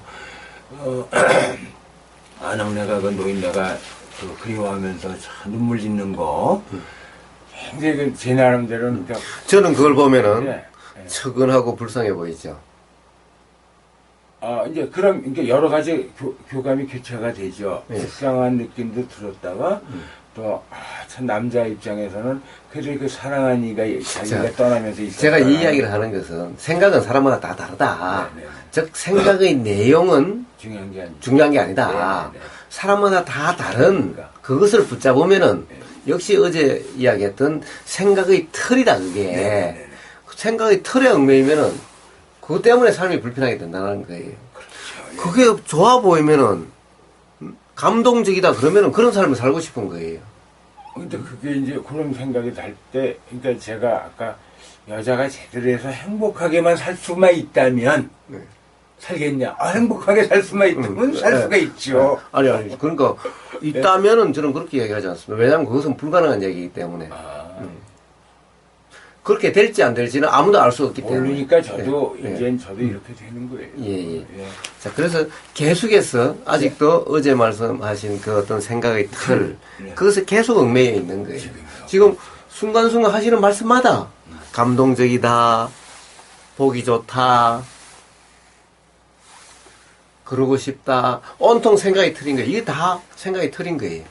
아낙네가 그 노인네가 그 그리워하면서 참 눈물 짓는 거. 굉장히 제 나름대로는. 그러니까 저는 그걸 보면은 네. 측은하고 불쌍해 보이죠. 이제 그럼 이게 여러 가지 교감이 교차가 되죠. 네. 불쌍한 느낌도 들었다가 또, 참 남자 입장에서는 그래도 그 사랑한 이가 자기가 자, 떠나면서 있었다. 제가 이 이야기를 하는 것은 생각은 사람마다 다 다르다. 네, 네. 즉 생각의 내용은 중요한 게 아니죠. 중요한 게 아니다. 네, 네, 네. 사람마다 다 다른 그것을 붙잡으면은 역시 어제 이야기했던 생각의 틀이다 그게. 네, 네, 네. 생각의 틀에 얽매이면은 그것 때문에 삶이 불편하게 된다는 거예요. 그렇죠. 그게 좋아 보이면은 감동적이다 그러면은 그런 삶을 살고 싶은 거예요. 근데 그게 이제 그런 생각이 날 때, 그러니까 제가 아까 여자가 제대로 해서 행복하게만 살 수만 있다면, 네. 살겠냐? 행복하게 살 수만 있다면 살 수가 있죠. 아니 그러니까 있다면은 저는 그렇게 이야기하지 않습니다. 왜냐하면 그것은 불가능한 얘기이기 때문에 그렇게 될지 안 될지는 아무도 알 수 없기 때문에. 모르니까 저도 네. 이젠 저도 이렇게 되는 거예요. 예. 자, 그래서 계속해서 아직도 어제 말씀하신 그 어떤 생각의 틀, 그것에 계속 얽매여 있는 거예요. 지금 순간순간 하시는 말씀마다 감동적이다, 보기 좋다, 그러고 싶다, 온통 생각이 틀인 거예요. 이게 다 생각이 틀인 거예요.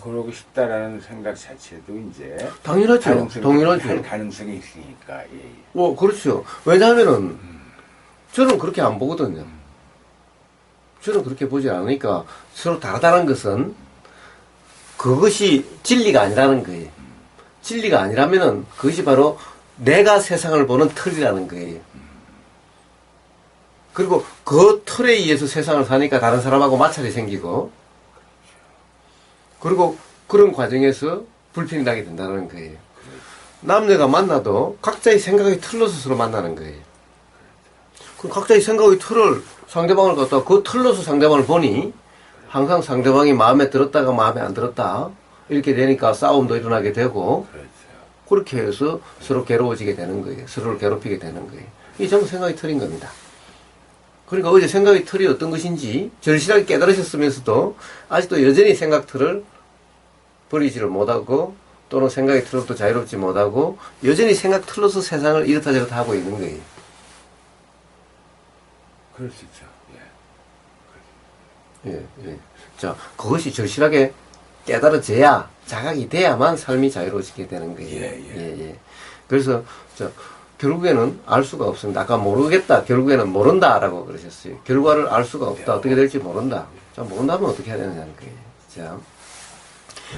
그러고 싶다라는 생각 자체도 이제 당연하죠. 당연하죠. 할 가능성이 있으니까. 예. 그렇죠. 왜냐하면은 저는 그렇게 안 보거든요. 저는 그렇게 보지 않으니까 서로 다르다는 것은 그것이 진리가 아니라는 거예요. 진리가 아니라면은 그것이 바로 내가 세상을 보는 틀이라는 거예요. 그리고 그 틀에 의해서 세상을 사니까 다른 사람하고 마찰이 생기고 그리고 그런 과정에서 불평이 나게 된다는 거예요. 남녀가 만나도 각자의 생각의 틀로서 서로 만나는 거예요. 그 각자의 생각의 틀을 상대방을 갖다가 그 틀로서 상대방을 보니 항상 상대방이 마음에 들었다가 마음에 안 들었다 이렇게 되니까 싸움도 일어나게 되고 그렇게 해서 서로 괴로워지게 되는 거예요. 서로를 괴롭히게 되는 거예요. 이게 전부 생각의 틀인 겁니다. 그러니까 어제 생각의 틀이 어떤 것인지 절실하게 깨달으셨으면서도 아직도 여전히 생각 틀을 버리지를 못하고 또는 생각의 틀로부터 자유롭지 못하고 여전히 생각 틀로서 세상을 이렇다 저렇다 하고 있는 거예요. 그럴 수 있죠. 예. 자, 그것이 절실하게 깨달아져야 자각이 돼야만 삶이 자유로워지게 되는 거예요. 예. 그래서 결국에는 알 수가 없습니다. 아까 모르겠다. 결국에는 모른다라고 그러셨어요. 결과를 알 수가 없다. 어떻게 될지 모른다. 자, 모른다면 어떻게 해야 되느냐는 거예요. 자,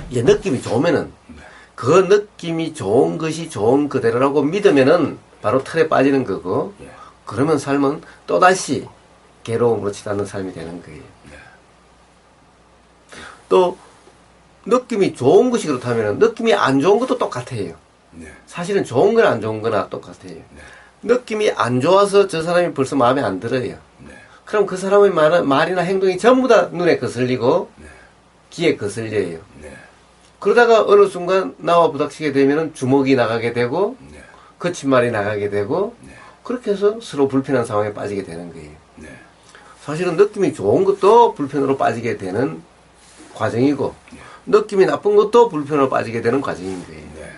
이제 느낌이 좋으면은 네. 그 느낌이 좋은 것이 좋은 그대로라고 믿으면은 바로 틀에 빠지는 거고 예. 그러면 삶은 또다시 괴로움으로 치닫는 삶이 되는 거예요. 네. 또 느낌이 좋은 것이 그렇다면 느낌이 안 좋은 것도 똑같아요. 네. 사실은 좋은 거나 안 좋은 거나 똑같아요. 네. 느낌이 안 좋아서 저 사람이 벌써 마음에 안 들어요. 네. 그럼 그 사람의 말이나 행동이 전부 다 눈에 거슬리고 네. 귀에 거슬려요. 네. 그러다가 어느 순간 나와 부닥치게 되면 주먹이 나가게 되고 네. 거친말이 나가게 되고 네. 그렇게 해서 서로 불편한 상황에 빠지게 되는 거예요. 네. 사실은 느낌이 좋은 것도 불편으로 빠지게 되는 과정이고 느낌이 나쁜 것도 불편으로 빠지게 되는 과정인 거예요. 네.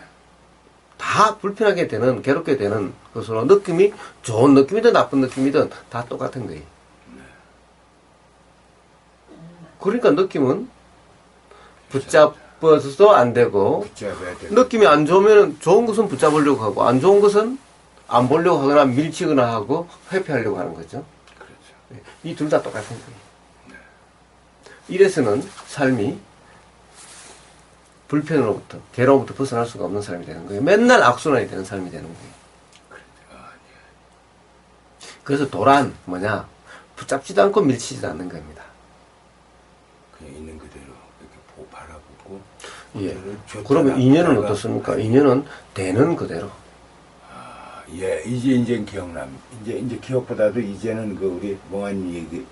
다 불편하게 되는 괴롭게 되는 것으로 느낌이 좋은 느낌이든 나쁜 느낌이든 다 똑같은 거예요. 그러니까 느낌은 붙잡아서도 안 되고 붙잡아야 되고. 느낌이 안 좋으면 좋은 것은 붙잡으려고 하고 안 좋은 것은 안 보려고 하거나 밀치거나 하고 회피하려고 하는 거죠. 그렇죠. 이 둘 다 똑같은 거예요. 이래서는 삶이 불편으로부터 괴로움부터 벗어날 수가 없는 삶이 되는 거예요. 맨날 악순환이 되는 삶이 되는 거예요. 그래서 도란 뭐냐 붙잡지도 않고 밀치지도 않는 겁니다. 그냥 있는 그대로 이렇게 바라보고. 예. 그대로 줬다가 그러면 인연은 줬다가 어떻습니까? 인연은 되는 그대로. 예, 이제 기억남. 이제 기억보다도 이제는 그 우리 몽환이 얘기,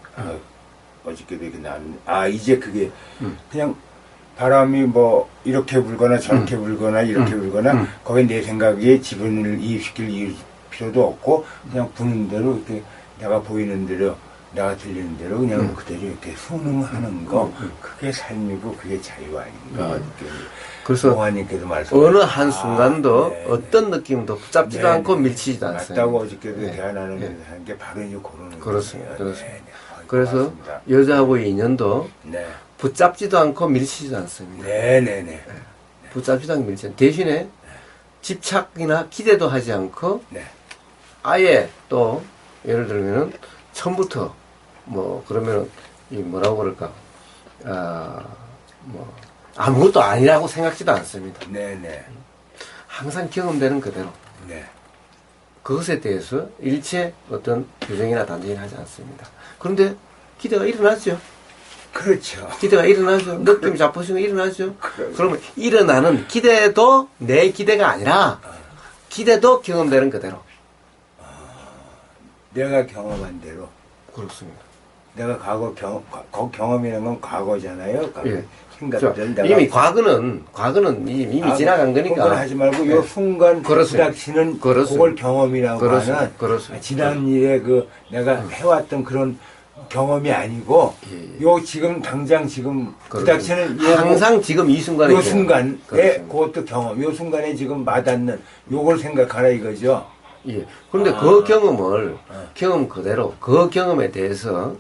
어저께도 이렇게 나왔는데, 이제 그게 그냥 바람이 뭐 이렇게 불거나 저렇게 불거나 이렇게 불거나 거기에 내 생각에 지분을 이입시킬 필요도 없고 그냥 부는 대로 이렇게 내가 보이는 대로 내가 들리는 대로 그냥 그대로 이렇게 순응하는 거 그게 삶이고 그게 자유 아닌가. 그래서 몽환님께서 말씀 어느 한 순간도 네, 어떤 느낌도 붙잡지도 네, 않고 네. 밀치지도 않습니다. 맞다고 어저께도 네. 대화 나누면서 네. 하는 게 바로 이제 그런 그렇습니다. 거예요. 그렇습니다. 네, 네. 그래서 고맙습니다. 여자하고의 인연도 네. 붙잡지도 않고 밀치지도 않습니다. 네네네. 붙잡지도 않고 밀치지 않고 대신에 집착이나 기대도 하지 않고 네. 아예 또 예를 들면은 처음부터 뭐 그러면은 이 뭐라고 그럴까 뭐 아무것도 아니라고 생각지도 않습니다. 네네. 항상 경험되는 그대로 네. 그것에 대해서 일체 어떤 규정이나 단정이나 하지 않습니다. 그런데 기대가 일어나죠. 그렇죠. 기대가 일어나죠. 느낌이 잡히시면 일어나죠. 그러면 일어나는 기대도 내 기대가 아니라 기대도 경험되는 그대로. 내가 경험한 대로. 그렇습니다. 내가 경험이라는 건 과거잖아요. 예. 생각들. 이미 과거는 이미 지나간 거니까. 그건 하지 말고 요 순간 그렇습니다. 부닥치는 그렇습니다. 그걸 경험이라고 그렇습니다. 하는 그렇습니다. 지난 일에 그 내가 해왔던 그런 경험이 아니고 예. 요 지금 당장 지금 부닥치는 요 항상 지금 이 순간에 요 순간에 그렇습니다. 그것도 경험, 요 순간에 지금 와닿는 요걸 생각하라 이거죠. 예. 그런데 그 경험을 경험 그대로 그 경험에 대해서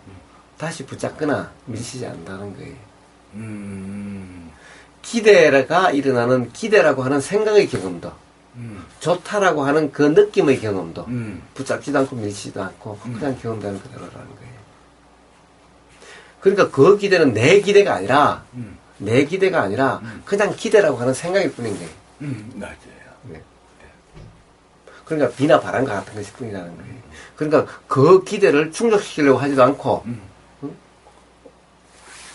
다시 붙잡거나 밀치지 않는다는 거예요. 기대가 일어나는 기대라고 하는 생각의 경험도 좋다라고 하는 그 느낌의 경험도 붙잡지도 않고 밀치지도 않고 그냥 경험되는 그대로라는 거예요. 그러니까 그 기대는 내 기대가 아니라 내 기대가 아니라 그냥 기대라고 하는 생각일 뿐인 거예요. 맞아요. 네. 그러니까 비나 바람과 같은 것일 뿐이라는 거예요. 그러니까 그 기대를 충족시키려고 하지도 않고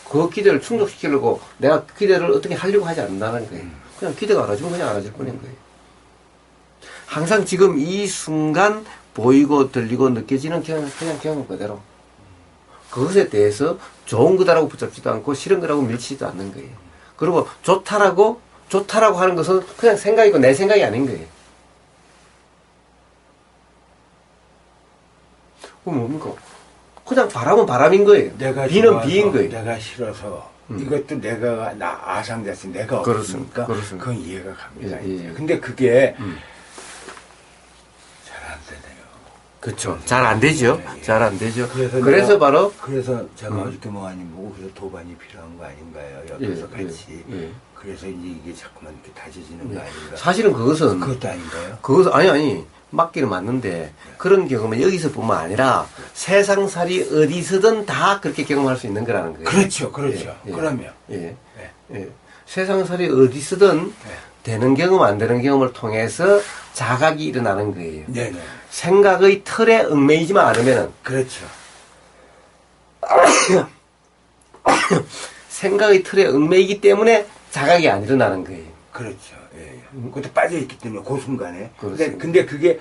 그 기대를 충족시키려고 내가 기대를 어떻게 하려고 하지 않는다는 거예요. 그냥 기대가 알아지면 그냥 알아질 뿐인 거예요. 항상 지금 이 순간 보이고 들리고 느껴지는 그냥 경험 그대로 그것에 대해서 좋은 거다라고 붙잡지도 않고 싫은 거라고 밀치지도 않는 거예요. 그리고 좋다라고 하는 것은 그냥 생각이고 내 생각이 아닌 거예요. 그럼 뭡니까? 그냥 바람은 바람인 거예요. 내가 비는 좋아서, 비인 거예요. 내가 싫어서 이것도 내가 아상자신 내가 그렇습니다. 없으니까 그렇습니다. 그건 이해가 갑니다. 예, 예. 근데 그게 잘 안 되네요. 그렇죠. 잘 안 되죠. 예, 예. 잘 안 되죠. 그래서 그래서 내가- 바로 그래서 제가 어저께 몽환님 보고 그래서 도반이 필요한 거 아닌가요? 옆에서 예, 같이. 예. 그래서 이제 이게 자꾸만 이렇게 다져지는 거 아닌가? 사실은 그것은 그것도 아닌가요? 아니 맞기는 맞는데 그런 경험은 여기서뿐만 아니라 세상살이 어디서든 다 그렇게 경험할 수 있는 거라는 거예요. 그렇죠, 그렇죠. 예, 예. 그러면 예. 네. 예. 세상살이 어디 쓰든 네. 되는 경험 안 되는 경험을 통해서 자각이 일어나는 거예요. 네네. 생각의 틀에 얽매이지만 않으면은 그렇죠. 생각의 틀에 얽매이기 때문에 자각이 안 일어나는 거예요. 그렇죠. 예, 예. 그것도 빠져있기 때문에 그 순간에. 그렇습니다. 근데 그게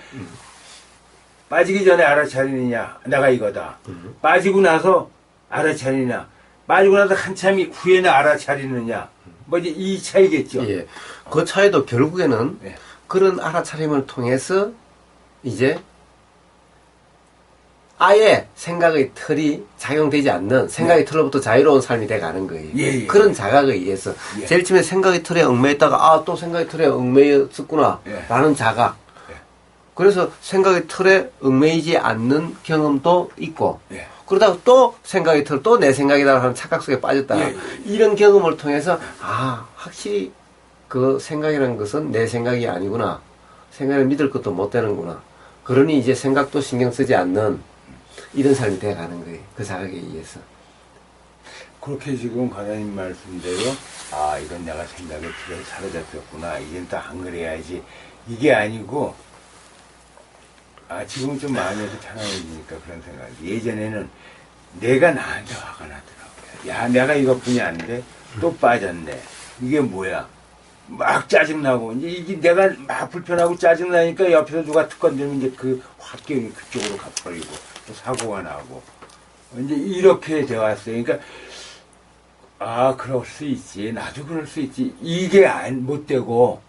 빠지기 전에 알아차리느냐 내가 이거다. 빠지고 나서 알아차리냐 빠지고 나서 한참 후에는 알아차리느냐 뭐 이제 이 차이겠죠. 예. 그 차이도 결국에는 네. 그런 알아차림을 통해서 이제 아예 생각의 틀이 작용되지 않는 생각의 틀로부터 자유로운 삶이 돼가는 거예요. 예, 예. 그런 자각에 의해서 예. 제일 처음에 생각의 틀에 얽매였다가 아 또 생각의 틀에 얽매였었구나 예. 라는 자각. 예. 그래서 생각의 틀에 얽매이지 않는 경험도 있고 예. 그러다가 또 생각의 틀, 또 내 생각이다 하는 착각 속에 빠졌다가 예, 예. 이런 경험을 통해서 아 확실히 그 생각이라는 것은 내 생각이 아니구나. 생각을 믿을 것도 못 되는구나. 그러니 이제 생각도 신경 쓰지 않는 이런 삶이 돼가는 거예요. 그 자각에 의해서. 그렇게 지금 과장님 말씀대로 아 이건 내가 생각에 틀에 사로잡혔구나. 이젠 또 안 그래야지. 이게 아니고 아 지금은 좀 마음에서 편안해지니까 그런 생각이. 예전에는 내가 나한테 화가 나더라고요. 야 내가 이것뿐이 아닌데 또 빠졌네. 이게 뭐야? 막 짜증나고 이제 이게 내가 막 불편하고 짜증나니까 옆에서 누가 특권 들면 이제 그 화병이 그쪽으로 가버리고 또 사고가 나고 이제 이렇게 돼 왔어요. 그러니까 아 그럴 수 있지. 나도 그럴 수 있지. 이게 못 되고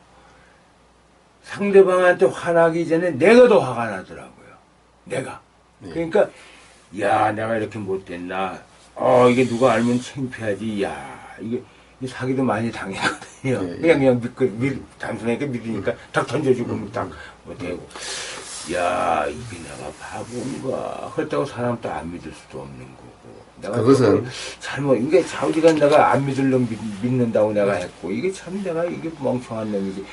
상대방한테 화나기 전에 내가 더 화가 나더라고요. 내가. 그러니까 야 내가 이렇게 못됐나. 이게 누가 알면 창피하지. 야 이게 사기도 많이 당했거든요. 예, 예. 그냥 단순하게 믿으니까 딱 던져주고 딱 못되고. 야 이게 내가 바본가. 그렇다고 사람 또 안 믿을 수도 없는 거고. 내가 그것은 잘못 이게 자우지가 내가 안 믿을 놈 믿는다고 내가 했고 이게 참 내가 이게 멍청한 놈이지.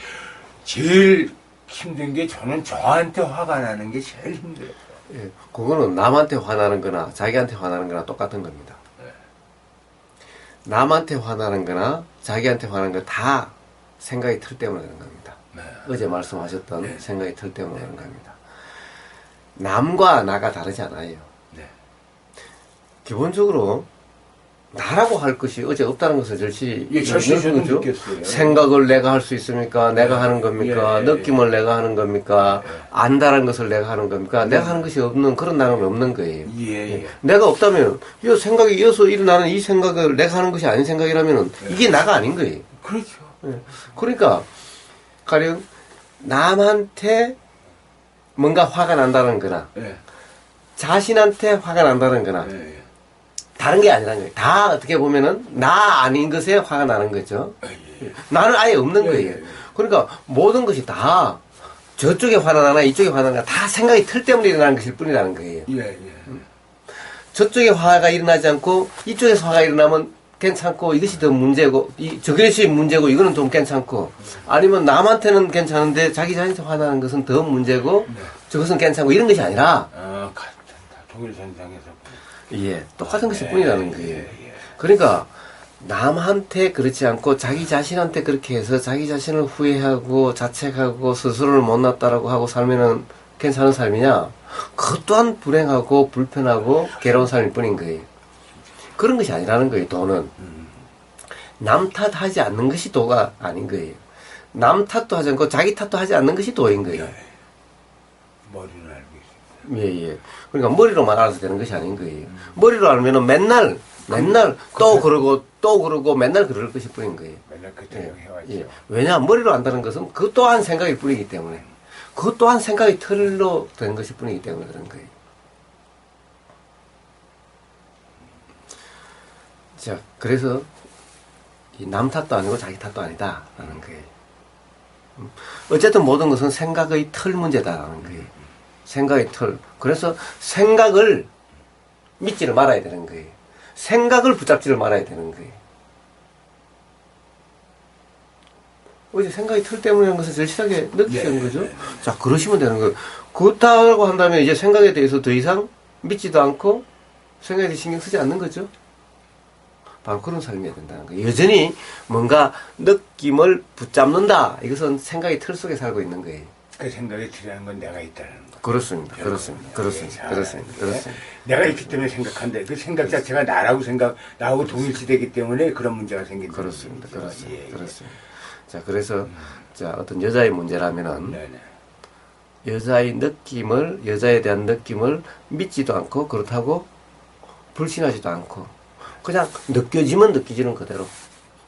제일 힘든 게 저는 저한테 화가 나는 게 제일 힘들어요. 예, 그거는 남한테 화나는 거나 자기한테 화나는 거나 똑같은 겁니다. 남한테 화나는 거나 자기한테 화나는 거 다 생각의 틀 때문에 그런 겁니다. 네. 어제 말씀하셨던 네. 생각의 틀 때문에 그런 겁니다. 남과 나가 다르지 않아요. 네. 기본적으로 나라고 할 것이 어제 없다는 것을 절실히 예, 절실히 저도 거죠. 느꼈어요. 생각을 내가 할 수 있습니까? 내가 하는 겁니까? 예, 예, 느낌을 내가 하는 겁니까? 예. 안다는 것을 내가 하는 겁니까? 내가 하는 것이 없는 그런 나라는 없는 거예요. 예, 예. 내가 없다면 이 생각이 이어서 일어나는 이 생각을 내가 하는 것이 아닌 생각이라면 이게 나가 아닌 거예요. 그렇죠. 그러니까 가령 남한테 뭔가 화가 난다는 거나 예. 자신한테 화가 난다는 거나 예, 예. 다른 게 아니라는 거예요. 다 어떻게 보면은 나 아닌 것에 화가 나는 거죠. 나는 아예 없는 예, 거예요. 예, 예. 그러니까 모든 것이 다 저쪽에 화가 나나 이쪽에 화가 나나 다 생각이 틀 때문에 일어나는 것일 뿐이라는 거예요. 예, 예. 저쪽에 화가 일어나지 않고 이쪽에서 화가 일어나면 괜찮고 이것이 더 문제고 저것이 문제고 이거는 좀 괜찮고 아니면 남한테는 괜찮은데 자기 자신한테 화나는 것은 더 문제고 저것은 괜찮고 이런 것이 아니라 같은 독일 전장에서 예 똑같은 것일 뿐이라는 거예요. 그러니까 남한테 그렇지 않고 자기 자신한테 그렇게 해서 자기 자신을 후회하고 자책하고 스스로를 못났다라고 하고 살면은 괜찮은 삶이냐? 그것 또한 불행하고 불편하고 괴로운 삶일 뿐인 거예요. 그런 것이 아니라는 거예요, 도는. 남 탓하지 않는 것이 도가 아닌 거예요. 남 탓도 하지 않고 자기 탓도 하지 않는 것이 도인 거예요. 머리는 알고 있습니다. 예, 예. 그러니까 머리로만 알아서 되는 것이 아닌 거예요. 머리로 알면은 맨날 또 그러고 맨날 그럴 것일 뿐인 거예요. 맨날 그 대로 해왔죠. 예. 왜냐, 머리로 안다는 것은 그 또한 생각일 뿐이기 때문에. 그 또한 생각의 틀로 된 것일 뿐이기 때문에 그런 거예요. 자, 그래서 이 남 탓도 아니고 자기 탓도 아니다라는 거예요. 어쨌든 모든 것은 생각의 틀 문제다라는 거예요. 생각의 틀. 그래서 생각을 믿지를 말아야 되는 거예요. 생각을 붙잡지를 말아야 되는 거예요. 어제 생각의 틀 때문에 하는 것을 절실하게 느끼는 거죠. 자, 그러시면 되는 거예요. 그렇다고 한다면 이제 생각에 대해서 더 이상 믿지도 않고 생각에 대해 신경 쓰지 않는 거죠. 바로 그런 삶이어야 된다는 거예요. 여전히 뭔가 느낌을 붙잡는다. 이것은 생각의 틀 속에 살고 있는 거예요. 그 생각이 들어가는 건 내가 있다는 거. 그렇습니다. 그렇습니다. 그렇습니다. 그렇습니다. 그렇습니다. 내가 있기 때문에 생각한데 그 생각 자체가 나하고 동일시되기 때문에 그런 문제가 생긴다. 그렇습니다. 그렇습니다. 예, 예. 그렇습니다. 자, 그래서 자, 어떤 여자의 문제라면은 네네. 여자에 대한 느낌을 믿지도 않고 그렇다고 불신하지도 않고 그냥 느껴지면 느껴지는 그대로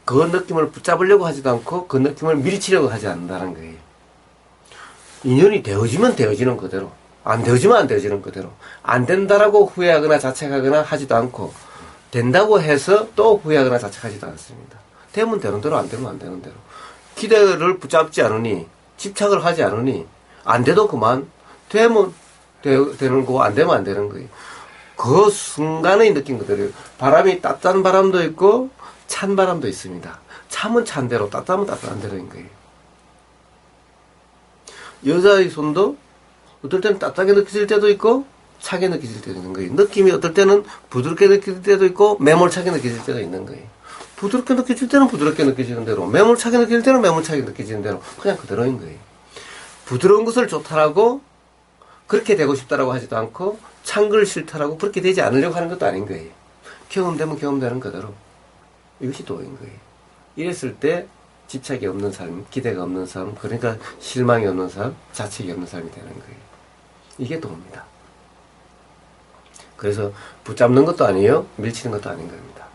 그 느낌을 붙잡으려고 하지도 않고 그 느낌을 밀치려고 하지 않는다는 거예요. 인연이 되어지면 되어지는 그대로 안 되어지면 안 되어지는 그대로 안 된다라고 후회하거나 자책하거나 하지도 않고 된다고 해서 또 후회하거나 자책하지도 않습니다. 되면 되는 대로 안 되면 안 되는 대로 기대를 붙잡지 않으니 집착을 하지 않으니 안 돼도 그만 되면 되는 거고 안 되면 안 되는 거예요. 그 순간의 느낌 그대로예요. 바람이 따뜻한 바람도 있고 찬 바람도 있습니다. 차면 찬 대로 따뜻하면 따뜻한 대로인 거예요. 여자의 손도 어떨 때는 따뜻하게 느껴질 때도 있고 차게 느껴질 때도 있는 거예요. 느낌이 어떨 때는 부드럽게 느껴질 때도 있고 매몰차게 느껴질 때가 있는 거예요. 부드럽게 느껴질 때는 부드럽게 느껴지는 대로 매몰차게 느껴질 때는 매몰차게 느껴지는 대로 그냥 그대로인 거예요. 부드러운 것을 좋다라고 그렇게 되고 싶다라고 하지도 않고 찬 걸 싫다라고 그렇게 되지 않으려고 하는 것도 아닌 거예요. 경험되면 경험되는 그대로 이것이 도인 거예요. 이랬을 때 집착이 없는 삶, 기대가 없는 삶, 그러니까 실망이 없는 삶, 자책이 없는 삶이 되는 거예요. 이게 도입니다. 그래서 붙잡는 것도 아니에요. 밀치는 것도 아닌 겁니다.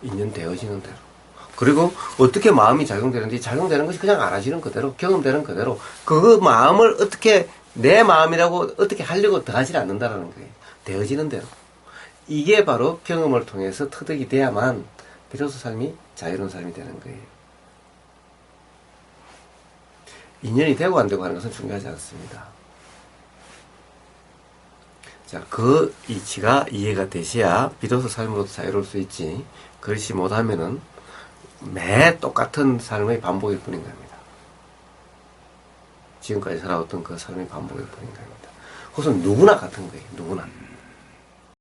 인연되어지는 대로. 그리고 어떻게 마음이 작용되는지 작용되는 것이 그냥 알아지는 그대로 경험되는 그대로 그 마음을 어떻게 내 마음이라고 어떻게 하려고 더 하지 않는다라는 거예요. 되어지는 대로. 이게 바로 경험을 통해서 터득이 돼야만 비로소 삶이 자유로운 삶이 되는 거예요. 인연이 되고 안 되고 하는 것은 중요하지 않습니다. 자, 그 이치가 이해가 되셔야 비로소 삶으로도 자유로울 수 있지. 그렇지 못하면은 매 똑같은 삶의 반복일 뿐인 겁니다. 지금까지 살아왔던 그 삶의 반복일 뿐인 겁니다. 그것은 누구나 같은 거예요. 누구나.